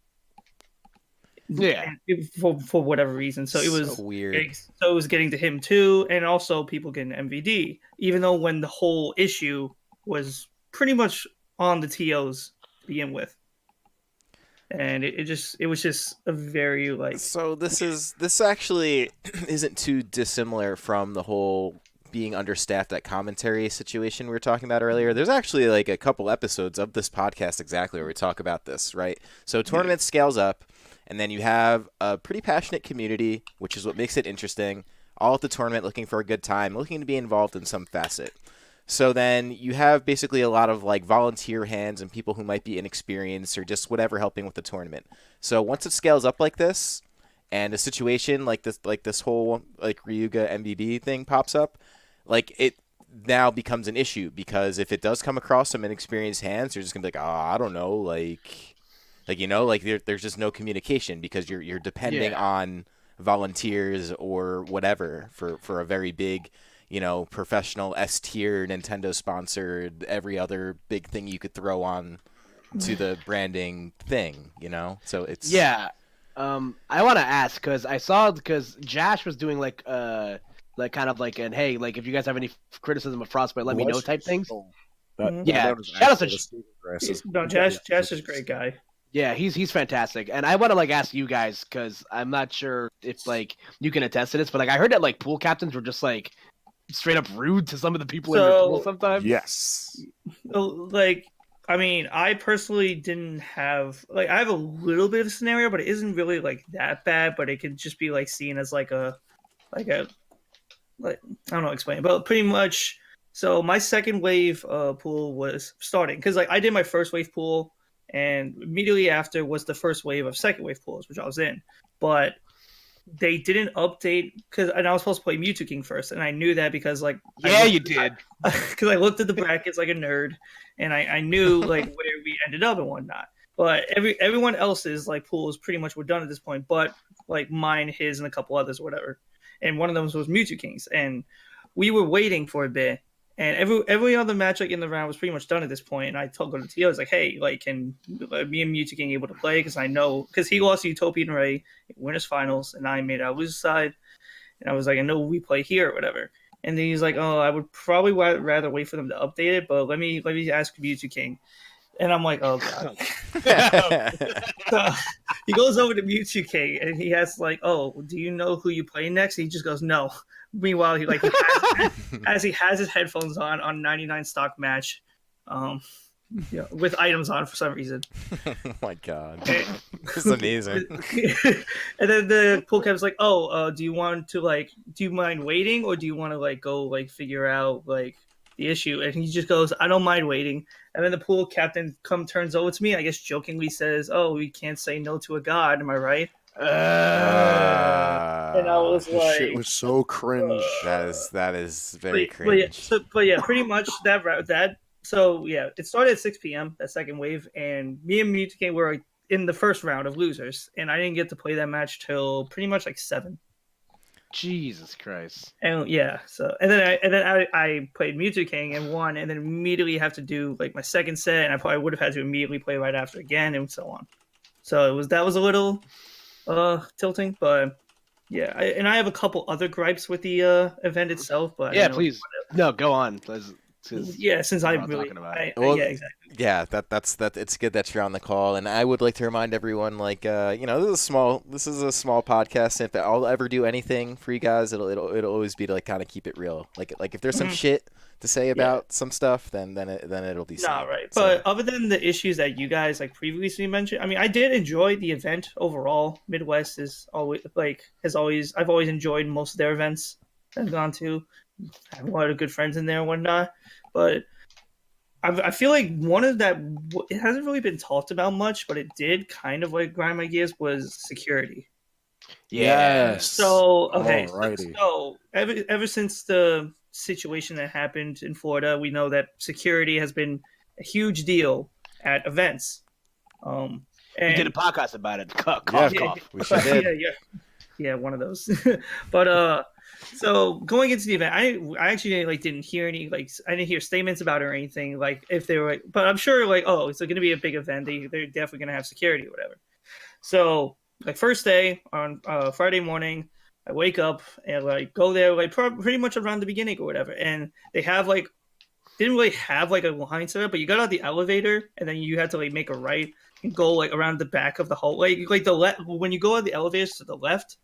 Yeah, for whatever reason. So it was so weird. So it was getting to him too, and also people getting MVD, even though when the whole issue was pretty much on the TOs to begin with. And it was just a very So this actually isn't too dissimilar from the whole being understaffed at commentary situation we were talking about earlier. There's actually a couple episodes of this podcast exactly where we talk about this, right? So tournament scales up, and then you have a pretty passionate community, which is what makes it interesting, all at the tournament looking for a good time, looking to be involved in some facet. So then you have basically a lot of volunteer hands and people who might be inexperienced or just whatever helping with the tournament. So once it scales up like this, and a situation like this whole Ryuga MVB thing pops up, it now becomes an issue, because if it does come across some inexperienced hands, you're just gonna be oh, I don't know, there's just no communication, because you're depending on volunteers or whatever for a very big, professional S-tier Nintendo sponsored every other big thing you could throw on to the branding thing, So it's I want to ask, because Jash was doing kind of an hey, if you guys have any criticism of Frostbite, let me know type things. Shout out to Jash is a great guy. Yeah, he's fantastic, and I want to ask you guys, because I'm not sure if you can attest to this, but I heard that pool captains were just straight up rude to some of the people in your pool sometimes. Yes. I mean, I personally didn't have I have a little bit of a scenario, but it isn't really that bad. But it could just be seen as I don't know how to explain it, but pretty much. So my second wave pool was starting, because I did my first wave pool, and immediately after was the first wave of second wave pools, which I was in, but they didn't update, and I was supposed to play Mewtwo King first, and I knew that because you did, because I looked at the brackets like a nerd, and I knew where we ended up and whatnot. But everyone else's pools pretty much were done at this point, but mine, his, and a couple others or whatever. And one of them was Mewtwo Kings, and we were waiting for a bit, and every other match in the round was pretty much done at this point. And I told go to Tio, I was hey, can me and Mewtwo King able to play? Because I know, because he lost to Utopian Ray in winners finals, and I made our loser side, and I was I know we play here or whatever. And then he's oh, I would probably rather wait for them to update it, but let me ask Mewtwo King. And I'm oh god. So he goes over to Mewtwo King, and he asks oh, do you know who you play next? He just goes no. Meanwhile, he as he has his headphones on 99 stock match, with items on for some reason. Oh my god, this is amazing. And then the pool captain's oh, do you want to do you mind waiting, or do you want to go figure out the issue, and he just goes, "I don't mind waiting." And then the pool captain turns over to me, I guess jokingly says, "Oh, we can't say no to a god, am I right?" And I was This shit like, was so cringe. That is very but yeah, cringe. pretty much that. So yeah, it started at 6 p.m. that second wave, and me and Mute King were in the first round of losers, and I didn't get to play that match till pretty much like 7. Jesus Christ. And yeah, so and then I played Mewtwo King and won, and then immediately have to do like my second set, and I probably would have had to immediately play right after again, and so on. So that was a little tilting, but yeah, I have a couple other gripes with the event itself, but Yeah, please. No, go on. Yeah, since I not really, talking about Well, yeah, exactly. Yeah, that's it's good that you're on the call, and I would like to remind everyone, like, this is a small podcast. And if I'll ever do anything for you guys, it'll always be to like kind of keep it real. Like if there's some shit to say about some stuff, then it'll be Nah, said. right. So, But other than the issues that you guys like previously mentioned, I mean, I did enjoy the event overall. Midwest is always I've always enjoyed most of their events I've gone to. I have a lot of good friends in there and whatnot. But I feel like one of that, it hasn't really been talked about much, but it did kind of like grind my gears, was security. Yes. So okay, Alrighty. so ever since the situation that happened in Florida, we know that security has been a huge deal at events. And We did a podcast about it. Cough, Yeah, cough. we sure did. yeah, one of those. But so going into the event, I actually didn't hear any I didn't hear statements about it or anything like if they were like, but I'm sure like, oh, it's going to be a big event. They're definitely going to have security or whatever. So like first day on Friday morning, I wake up and like go there like pretty much around the beginning or whatever, and they have like didn't really have like a line set up, but you got out the elevator and then you had to like make a right and go like around the back of the hall, like when you go on the elevators to the left.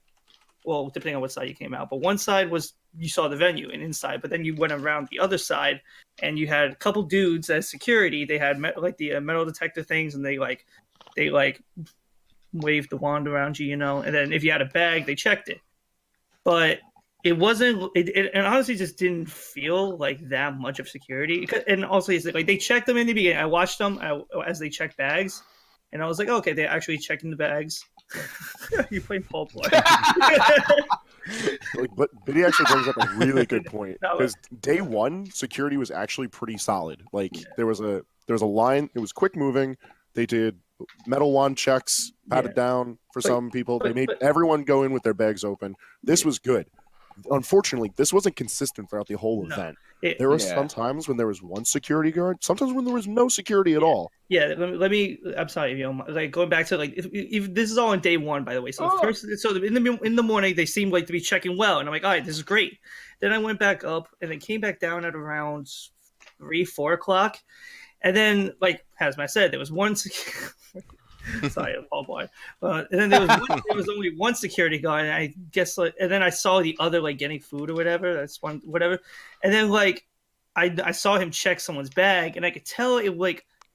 Well, depending on what side you came out, but one side was you saw the venue and inside, but then you went around the other side and you had a couple dudes as security. They had the metal detector things, and they waved the wand around you, and then if you had a bag, they checked it. But it wasn't. It honestly just didn't feel like that much of security. And also, it's like they checked them in the beginning. I watched them as they checked bags, and I was like, okay, they're actually checking the bags. You play Paul Boy. But he actually brings up a really good point, because day one security was actually pretty solid. There was a line. It was quick moving. They did metal wand checks, patted down for some people. They made everyone go in with their bags open. This was good. Unfortunately, this wasn't consistent throughout the whole event. There were some times when there was one security guard, sometimes when there was no security at all. Yeah, let me. I'm sorry, like going back to if this is all on day one, by the way. So in the morning they seemed like to be checking well, and I'm like, all right, this is great. Then I went back up and then came back down at around 3-4 o'clock, and then like as I said, there was one. Sorry, Paul Boy. And then there was only one security guard, and I guess and then I saw the other getting food or whatever. That's one whatever, and then I saw him check someone's bag, and I could tell it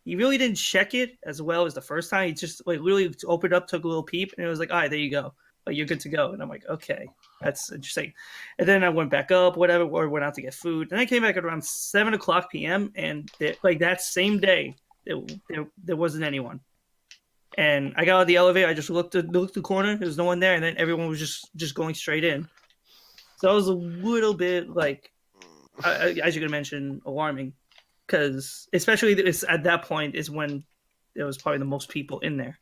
he really didn't check it as well as the first time. He just literally opened up, took a little peep, and it was like, all right, there you go, you're good to go. And I'm like, okay, that's interesting. And then I went back up, whatever, or went out to get food, and I came back at around 7:00 p.m. and that same day, there wasn't anyone. And I got out of the elevator. I just looked the corner. There was no one there, and then everyone was just going straight in. So I was a little bit as you could mention, alarming, because especially at that point is when there was probably the most people in there.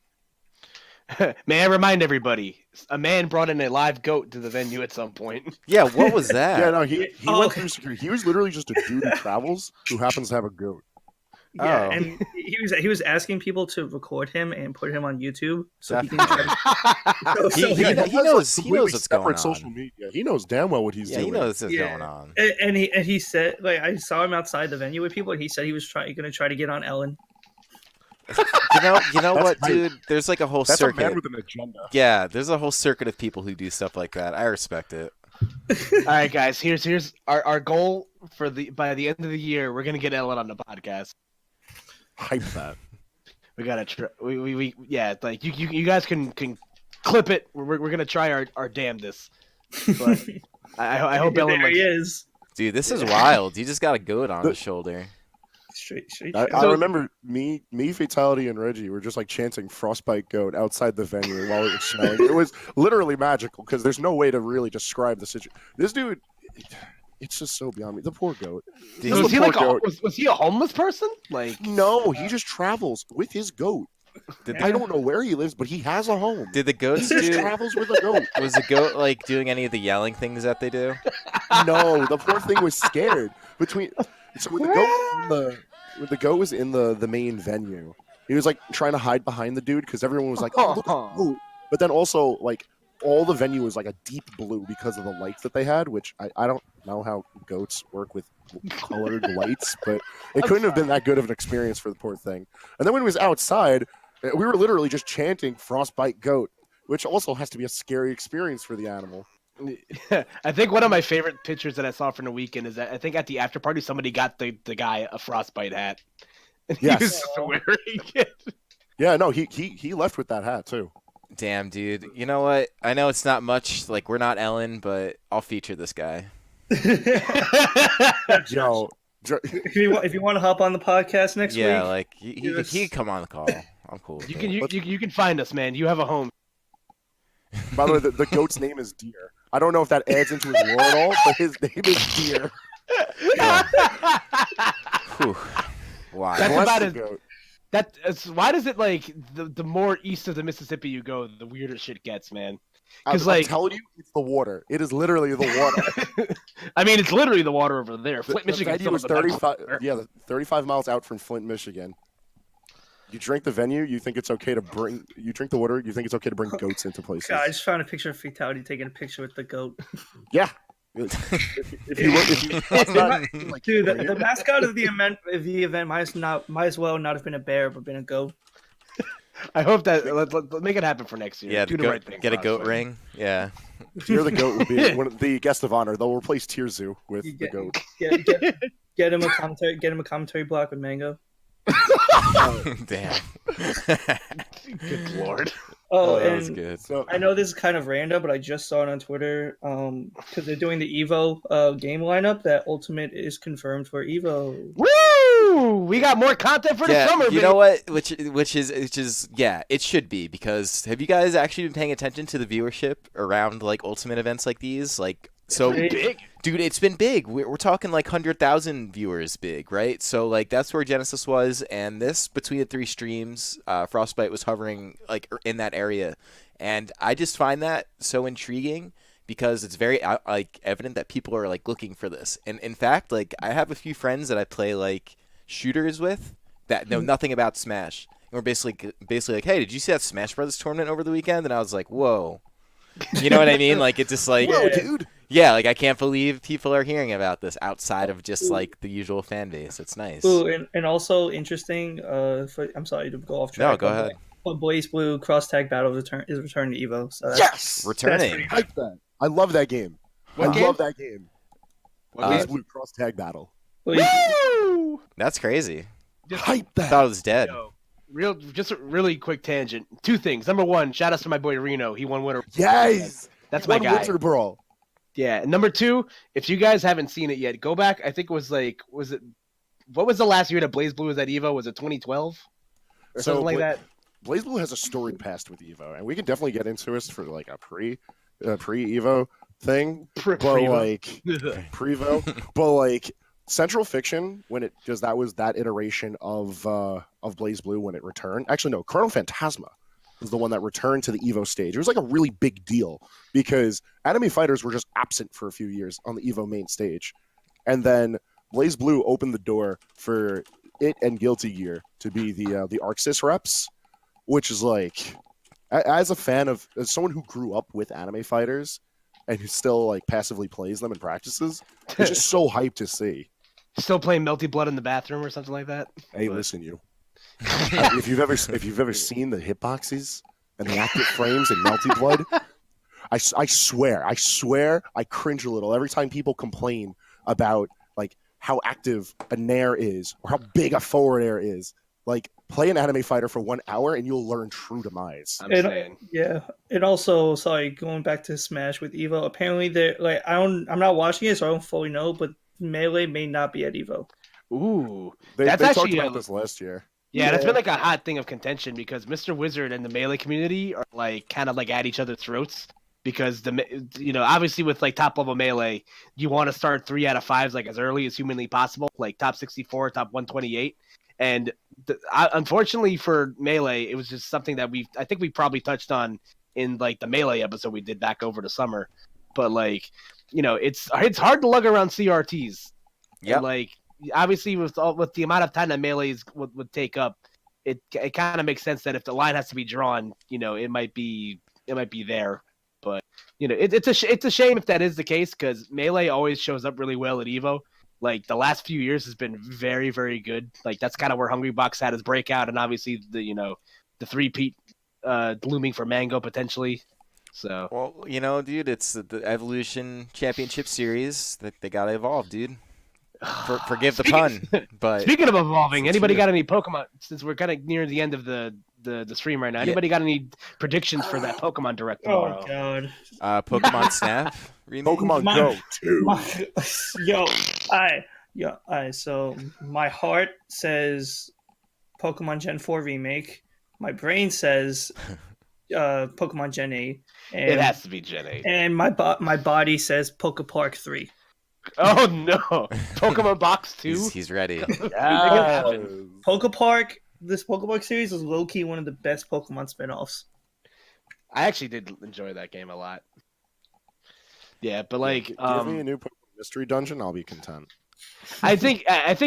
May I remind everybody, a man brought in a live goat to the venue at some point. Yeah, what was that? Yeah, no, he went through security. He was literally just a dude who travels who happens to have a goat. Yeah, and he was asking people to record him and put him on YouTube, so he can. He knows what's going on. Social media. He knows damn well what he's doing. He knows what's going on. And he said, I saw him outside the venue with people, and he said he was going to try to get on Ellen. You know what, dude? There's a whole circuit. That's a man with an agenda. Yeah, there's a whole circuit of people who do stuff like that. I respect it. All right, guys. Here's our goal by the end of the year. We're gonna get Ellen on the podcast. Hype that. We gotta try. You guys can clip it. We're gonna try our damnedest. But I hope Ellen. There he is. Dude, this is wild. You just got a goat on the shoulder. Straight. I remember me, Fatality, and Reggie were just like chanting "Frostbite Goat" outside the venue while it was snowing. It was literally magical because there's no way to really describe the situation. This dude, it's just so beyond me. The poor goat. So was he like was he a homeless person? Like no, he just travels with his goat. I don't know where he lives, but he has a home. Did the goats He just travels with a goat. Was the goat like doing any of the yelling things that they do? No, the poor thing was scared. So when the goat was in the main venue, he was like trying to hide behind the dude because everyone was like, "Oh, look at the goat." But then also like all the venue was like a deep blue because of the lights that they had, which I don't know how goats work with colored lights, but it couldn't have been that good of an experience for the poor thing. And then when it was outside, we were literally just chanting "Frostbite Goat," which also has to be a scary experience for the animal. I think one of my favorite pictures that I saw from the weekend is that I think at the after party somebody got the guy a Frostbite hat. And Yes. he was just wearing it. Yeah, no, he left with that hat too. Damn, dude. You know what? I know it's not much. Like we're not Ellen, but I'll feature this guy. Yo, if you want to hop on the podcast next Yeah, week, like he could come on the call. I'm cool. With You can find us, man. You have a home. by the way, the goat's name is Deer. I don't know if that adds into his lore at all, but his name is Deer. Whew. Why? That's Bless about the it. goat. Why does it like the more east of the Mississippi you go, the weirder shit gets, man. I'm like- telling you, it's the water. It is literally the water. I mean, it's literally the water over there. Flint, The Michigan. venue was 35. Yeah, 35 miles out from Flint, Michigan. You drink the venue, you think it's okay to bring. You drink the water, you think it's okay to bring goats into places. God, I just found a picture of Fatality taking a picture with the goat. Yeah. if you watch that, like, Dude, bring the it. mascot of the event might as well not have been a bear, but been a goat. I hope that let's make it happen for next year. Yeah, Do the right thing. get a for us, goat man. ring. Yeah. Tear the goat will be one of the guest of honor. They'll replace Tearzu with You the goat. Get him a commentary block with Mango. Damn. Good lord. Oh, that was and good. So I know this is kind of random, but I just saw it on Twitter because they're doing the Evo game lineup. That Ultimate is confirmed for Evo. Woo! We got more content for the Yeah, summer. you baby. know what? Which is yeah, it should be because have you guys actually been paying attention to the viewership around like ultimate events like these? Like so Big. Dude, it's been big. We're talking like 100,000 viewers big, right? So like that's where Genesis was, and this between the three streams, Frostbite was hovering like in that area, and I just find that so intriguing because it's very like evident that people are like looking for this. And in fact, like I have a few friends that I play like shooters with that know nothing about Smash, and we're basically like, hey, did you see that Smash Brothers tournament over the weekend? And I was like, whoa. You know what I mean? Like, it's just like, whoa, dude. yeah, like I can't believe people are hearing about this outside of just like the usual fan base. It's nice. Ooh, and also interesting. I'm sorry to go off track. No, go ahead. But Blaze Blue Cross Tag Battle is returning to Evo. So that's, Yes, Returning. I like that. I love that game. What game? Love that game. What Blaze game? Blue Cross Tag Battle. Woo! That's crazy. Hype I that. thought it was dead. Just a really quick tangent. Two things. Number one, shout out to my boy Reno. He won winter. Yes. That's He my won guy. Winter Brawl. Yeah. And number two, if you guys haven't seen it yet, go back. I think it was what was the last year that Blaze Blue was at Evo? Was it 2012 or So, something like that? Blaze Blue has a storied past with Evo, and we can definitely get into it for like a pre Evo thing. But like Prevo, but like Central Fiction when it because that was that iteration of Blaze Blue when it returned. Actually, no, Chrono Phantasma was the one that returned to the Evo stage. It was like a really big deal because anime fighters were just absent for a few years on the Evo main stage, and then Blaze Blue opened the door for it and Guilty Gear to be the Arxis reps, which is like as a fan of as someone who grew up with anime fighters and who still like passively plays them and practices, it's just so hyped to see. Still playing Melty Blood in the bathroom or something like that. Hey, listen, you. If you've ever seen the hitboxes and the active frames in Melty Blood, I swear, I cringe a little every time people complain about like how active a nair is or how big a forward air is. Like, play an anime fighter for 1 hour and you'll learn true demise. I'm saying. Yeah, and also, sorry, going back to Smash with Evo. Apparently, they're like I'm not watching it, so I don't fully know. But Melee may not be at Evo. Ooh, They that's talked actually about this last year. yeah, that's Yeah. been like a hot thing of contention because Mr. Wizard and the Melee community are like kind of like at each other's throats because obviously with like top level Melee, you want to start 3 out of 5s like as early as humanly possible, like top 64, top 128, and unfortunately for Melee, it was just something that I think we probably touched on in like the Melee episode we did back over the summer, but like it's hard to lug around CRTs. Yep. And like obviously with the amount of time that Melees would take up, it kind of makes sense that if the line has to be drawn, it might be there. But it's a shame if that is the case because Melee always shows up really well at Evo. Like the last few years has been very, very good. Like that's kind of where Hungrybox had his breakout, and obviously the three-peat looming for Mango potentially. So well, dude, it's the Evolution Championship Series that they gotta evolve, dude. Forgive the pun, but speaking of evolving, anybody got any Pokemon? Since we're kind of near the end of the stream right now, anybody got any predictions for that Pokemon Direct tomorrow? Oh god. Pokemon Snap remake? Pokemon My- Go 2. So my heart says Pokemon Gen 4 remake. My brain says Pokemon Gen 8. And, It has to be Gen 8. And my body says Poke Park 3. Oh no! Pokemon Box 2? He's ready. Poke Park, this Poke Park series is low key one of the best Pokemon spin-offs. I actually did enjoy that game a lot. Yeah, but like, Give me a new Pokemon Mystery Dungeon, I'll be content. I think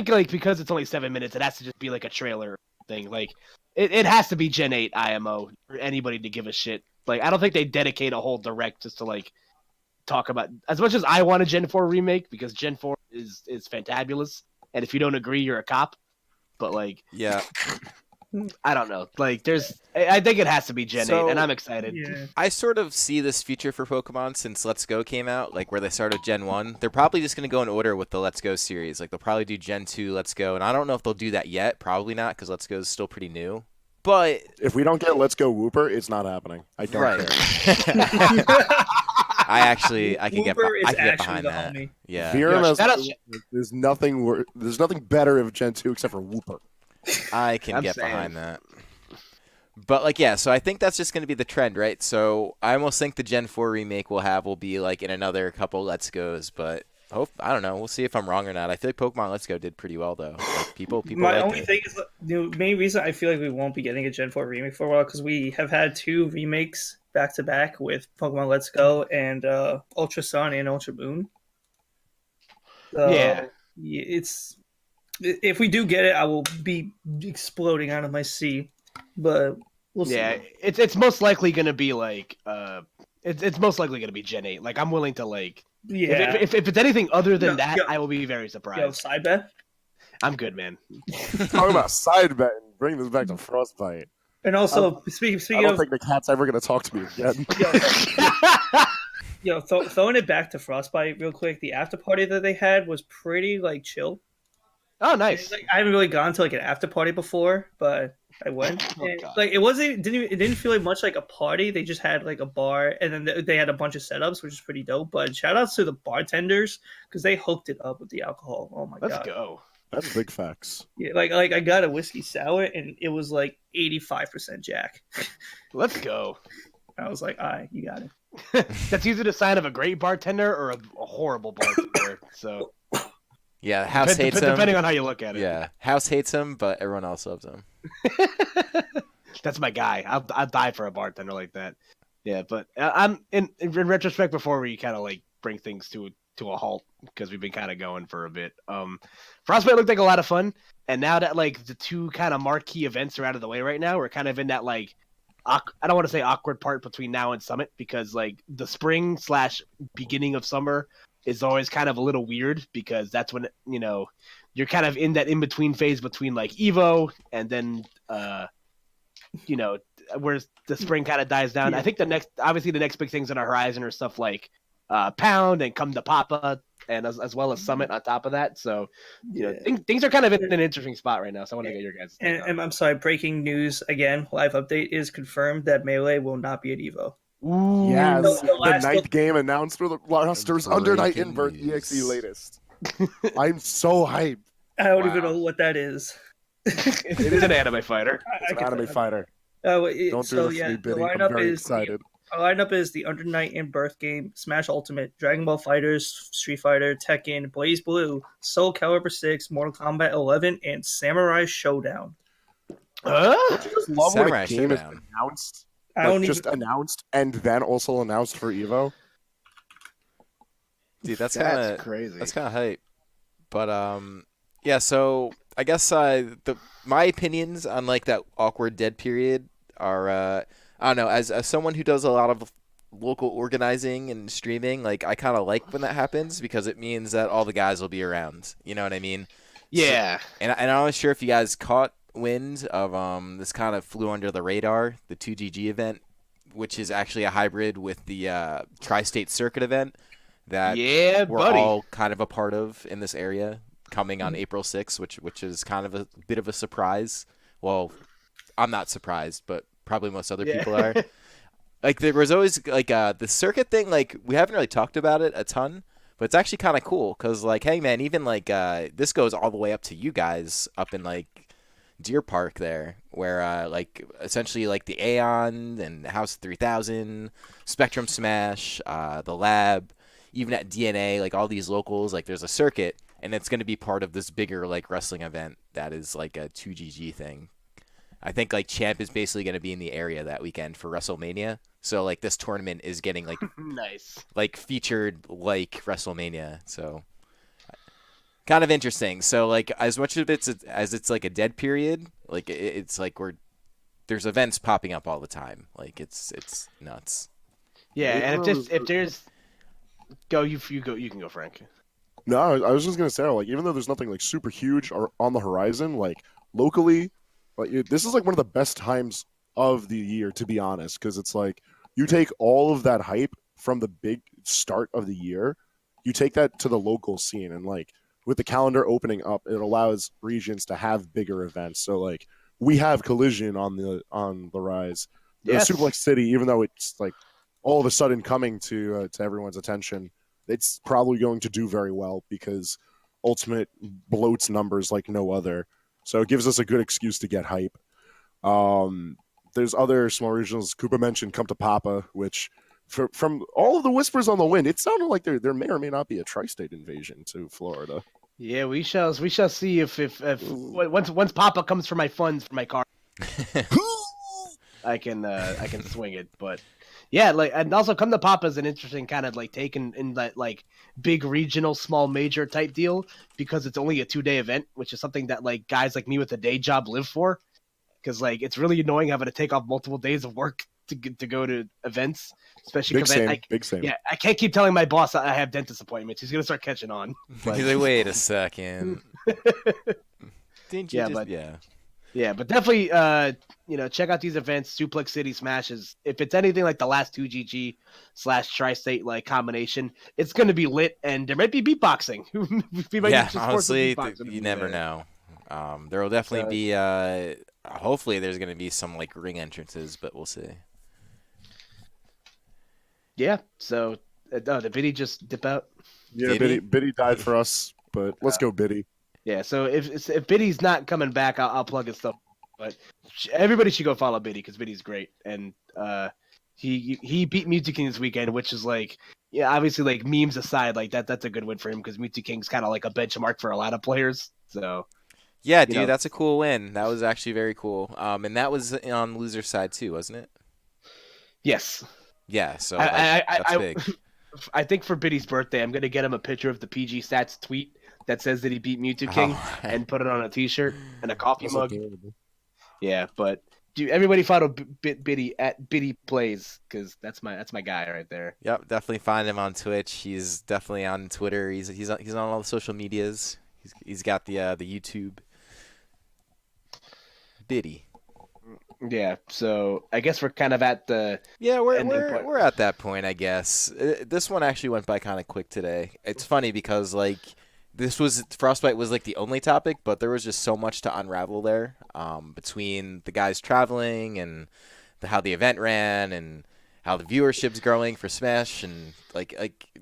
like because it's only 7 minutes, it has to just be like a trailer thing. Like, it has to be Gen 8 IMO for anybody to give a shit. Like, I don't think they dedicate a whole direct just to like talk about, as much as I want a Gen 4 remake because Gen 4 is fantabulous, and if you don't agree, you're a cop. But like, Yeah. I don't know. Like, I think it has to be Gen 8, and I'm excited. Yeah. I sort of see this future for Pokemon since Let's Go came out, like where they started Gen 1. They're probably just going to go in order with the Let's Go series. Like they'll probably do Gen 2 Let's Go, and I don't know if they'll do that yet. Probably not because Let's Go is still pretty new. But If we don't get Let's Go Whooper, it's not happening. I don't care. I can get Wooper is I can get actually behind the that. homie. Yeah. Viren Yeah, has- shout out- there's nothing better of Gen 2 except for Whooper. I can I'm get saying. behind that. But like, yeah, so I think that's just going to be the trend, right? So I almost think the Gen 4 remake will be like in another couple Let's Go's, but I don't know. We'll see if I'm wrong or not. I feel like Pokemon Let's Go did pretty well though. Like, people My liked only it. thing is the main reason I feel like we won't be getting a Gen 4 remake for a while because we have had 2 remakes back to back with Pokemon Let's Go and Ultra Sun and Ultra Moon. So, Yeah. it's if we do get it, I will be exploding out of my seat. But we'll see. Yeah, it's most likely going to be like it's most likely going to be Gen 8. Like I'm willing to like Yeah. if it's anything other than Yo, that, yo. I will be very surprised. Yo, side bet. I'm good, man. Talking about side bet and bring this back to Frostbite. And also, I speaking don't of think the cat's ever going to talk to me again. throwing it back to Frostbite real quick, the after party that they had was pretty like chill. Oh, nice. Like, I haven't really gone to like an after party before, but I went. Oh, And, God. like it didn't feel like much like a party. They just had like a bar, and then they had a bunch of setups, which is pretty dope. But shout outs to the bartenders because they hooked it up with the alcohol. Oh my Let's god! go. That's big facts. Yeah, like I got a whiskey sour, and it was like 85% Jack. Let's go. I was like, all right, you got it. That's usually the sign of a great bartender or a horrible bartender. So Yeah, House hates him. depending on how you look at it. Yeah, House hates him, but everyone else loves him. That's my guy. I'll die for a bartender like that. Yeah, but I'm in retrospect before we kind of like bring things to a halt because we've been kind of going for a bit. Frostbite looked like a lot of fun, and now that like the 2 kind of marquee events are out of the way right now, we're kind of in that like I don't want to say awkward part between now and Summit because like the spring / beginning of summer is always kind of a little weird because that's when you're kind of in that in between phase between like Evo and then where the spring kind of dies down. Yeah. I think the next big things on our horizon are stuff like Pound and Come to Papa and as well as Summit on top of that. So things are kind of in an interesting spot right now. So I want to get your guys' take on it. And I'm sorry, breaking news again. Live update is confirmed that Melee will not be at Evo. Ooh. Yes, The the last- ninth game announced for the rosters under Night Breaking Invert news. EXE latest. I'm so hyped. I don't even Wow. know what that is. It's an anime fighter. It's an anime fighter. Don't do So this to me, yeah, the Biddy. I'm lineup very is excited. our lineup is the Under Night and Birth game, Smash Ultimate, Dragon Ball Fighters, Street Fighter, Tekken, Blaze Blue, Soul Calibur 6, Mortal Kombat 11, and Samurai Showdown. Don't you just love when Samurai a game is Showdown. announced, I like don't just even. announced, and then also announced for Evo? Dude, that's crazy. kind of hype. But yeah. So I guess my opinions on like that awkward dead period are I don't know. As someone who does a lot of local organizing and streaming, like I kind of like when that happens because it means that all the guys will be around. You know what I mean? Yeah. And I'm not sure if you guys caught wind of this kind of flew under the radar, the 2GG event, which is actually a hybrid with the Tri-State Circuit event that Yeah, we're buddy. all kind of a part of in this area, coming on April 6th, which is kind of a bit of a surprise. Well, I'm not surprised, but probably most other people are. Like there was always like the circuit thing. Like we haven't really talked about it a ton, but it's actually kind of cool because like, hey man, even like this goes all the way up to you guys up in like Deer Park there, where like essentially like the Aeon and House 3000, Spectrum Smash, the Lab, even at DNA, like all these locals, like there's a circuit, and it's going to be part of this bigger like wrestling event that is like a 2GG thing. I think like Champ is basically going to be in the area that weekend for WrestleMania. So like this tournament is getting Nice. like featured like WrestleMania. So kind of interesting. So like as much of it's as it's like a dead period, like it's like there's events popping up all the time. Like it's nuts. Yeah, and if there's you can go, Frank. No, I was just gonna say, like, even though there's nothing like super huge or on the horizon, like locally, like this is like one of the best times of the year, to be honest, because it's like you take all of that hype from the big start of the year, you take that to the local scene, and like with the calendar opening up, it allows regions to have bigger events. So like we have Collision on the rise. Yes. Suplex City, even though it's like all of a sudden coming to everyone's attention, it's probably going to do very well because Ultimate bloats numbers like no other. So it gives us a good excuse to get hype. There's other small regionals. Koopa mentioned Come to Papa, which from all of the whispers on the wind, it sounded like there may or may not be a tri-state invasion to Florida. Yeah, we shall see if once Papa comes for my funds for my car, I can swing it. But yeah, like, and also Come to Papa is an interesting kind of like take in that like big regional small major type deal because it's only a 2-day event, which is something that like guys like me with a day job live for. Because like it's really annoying having to take off multiple days of work to go to events, especially Big same. Yeah, I can't keep telling my boss I have dentist appointments. He's gonna start catching on. He's like, wait a second. Didn't you Yeah, but definitely, check out these events. Suplex City Smashes. If it's anything like the last 2GG / Tri-State like combination, it's going to be lit, and there might be beatboxing. Honestly, you never know. There will definitely be. Hopefully, there's going to be some like ring entrances, but we'll see. Yeah. So, did Biddy just dip out? Yeah, Biddy died for us, but let's go Biddy. Yeah, so if Biddy's not coming back, I'll plug his stuff. But everybody should go follow Biddy because Biddy's great, and he beat Mewtwo King this weekend, which is like, yeah, obviously like memes aside, like that's a good win for him because Mewtwo King's kind of like a benchmark for a lot of players. So yeah, dude, that's a cool win. That was actually very cool. And that was on loser side too, wasn't it? Yes. Yeah. So that's big. I think for Biddy's birthday, I'm gonna get him a picture of the PG Stats tweet that says that he beat Mewtwo King and put it on a T-shirt and a coffee mug. Adorable. Yeah, but everybody follow Biddy at Biddy Plays because that's my guy right there. Yep, definitely find him on Twitch. He's definitely on Twitter. He's on all the social medias. He's got the YouTube. Biddy. Yeah, so I guess we're kind of at the we're at that point. I guess this one actually went by kind of quick today. It's funny because like. Frostbite was like the only topic, but there was just so much to unravel there between the guys traveling and how the event ran and how the viewership's growing for Smash, and There's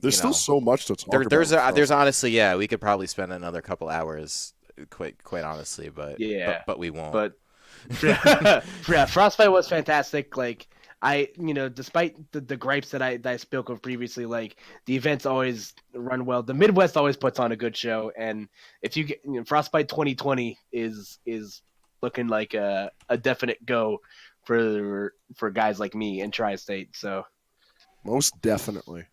you still know, so much to talk about. there's honestly, yeah, we could probably spend another couple hours, quite honestly, but Yeah, but we won't. but yeah, Frostbite was fantastic. Like despite the gripes that I spoke of previously, like the events always run well. The Midwest always puts on a good show, and if you get Frostbite 2020 is looking like a definite go for guys like me in Tri-State. So Most definitely.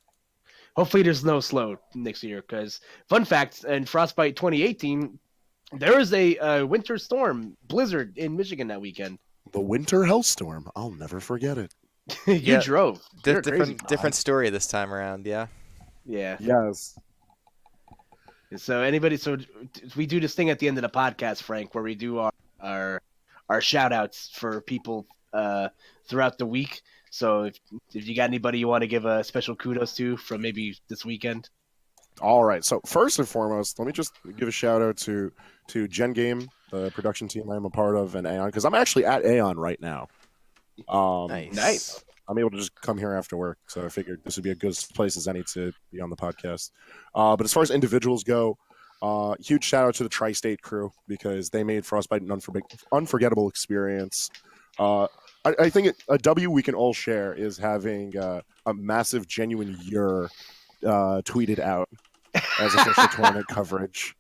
hopefully there's no slow next year. Because fun fact, in Frostbite 2018, there was a winter storm blizzard in Michigan that weekend. The winter hellstorm. I'll never forget it. You Yeah, drove. You're crazy. different story this time around. Yeah. Yeah. Yes. So we do this thing at the end of the podcast, Frank, where we do our shout outs for people throughout the week. So if you got anybody you want to give a special kudos to from maybe this weekend. All right. So first and foremost, let me just give a shout out to Gen Game, the production team I'm a part of, and Aeon, because I'm actually at Aeon right now. Nice. I'm able to just come here after work, so I figured this would be a good place as any to be on the podcast. But as far as individuals go, huge shout out to the Tri-State crew because they made Frostbite an unforgettable experience. I think a W we can all share is having a massive, genuine year tweeted out as official tournament coverage.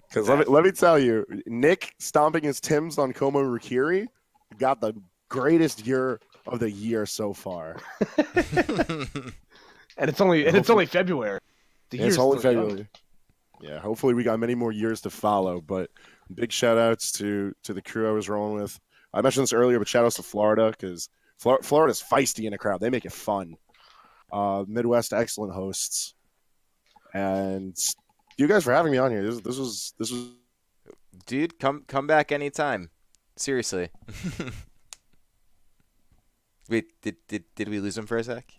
Because let me tell you, Nick stomping his Tims on Komo Rukiri got the greatest year of the year so far. And it's only February. It's only February. Yeah, hopefully we got many more years to follow. But big shout outs to the crew I was rolling with. I mentioned this earlier, but shout outs to Florida because Florida's feisty in a crowd. They make it fun. Midwest, excellent hosts. And you guys for having me on here. This was Dude, come back anytime. Seriously. Wait, did we lose him for a sec?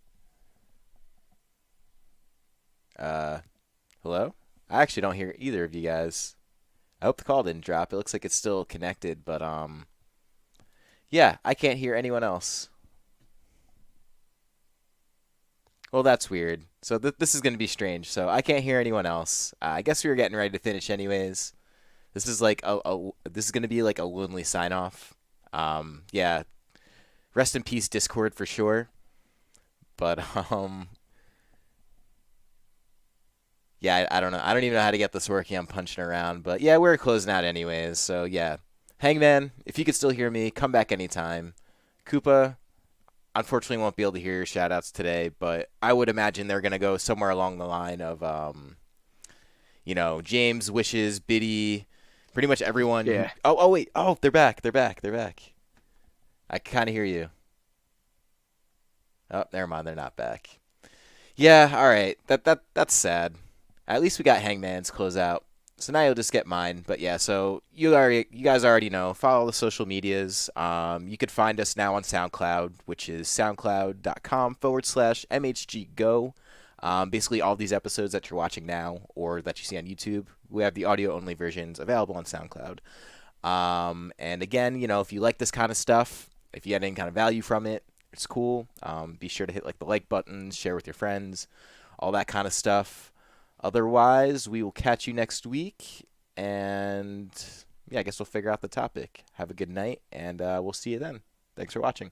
Hello? I actually don't hear either of you guys. I hope the call didn't drop. It looks like it's still connected, but yeah, I can't hear anyone else. Well, that's weird. So this is going to be strange. So I can't hear anyone else. I guess we were getting ready to finish anyways. This is like this is going to be like a lonely sign off. Yeah. Rest in peace, Discord for sure. But yeah, I don't know. I don't even know how to get this working. I'm punching around, but yeah, we're closing out anyways. So yeah, Hangman, if you could still hear me, come back anytime. Koopa, unfortunately won't be able to hear your shout outs today, but I would imagine they're going to go somewhere along the line of, James, Wishes, Biddy, pretty much everyone. Yeah. Oh, wait. Oh, they're back. I kind of hear you. Oh, never mind. They're not back. Yeah, all right. That's sad. At least we got Hangman's close out. So now you'll just get mine. But yeah, so you guys already know. Follow the social medias. You could find us now on SoundCloud, which is soundcloud.com/MHGgo. Basically, all these episodes that you're watching now or that you see on YouTube, we have the audio-only versions available on SoundCloud. And again, if you like this kind of stuff, if you get any kind of value from it, it's cool. Be sure to hit the like buttons, share with your friends, all that kind of stuff. Otherwise, we will catch you next week, and yeah, I guess we'll figure out the topic. Have a good night, and we'll see you then. Thanks for watching.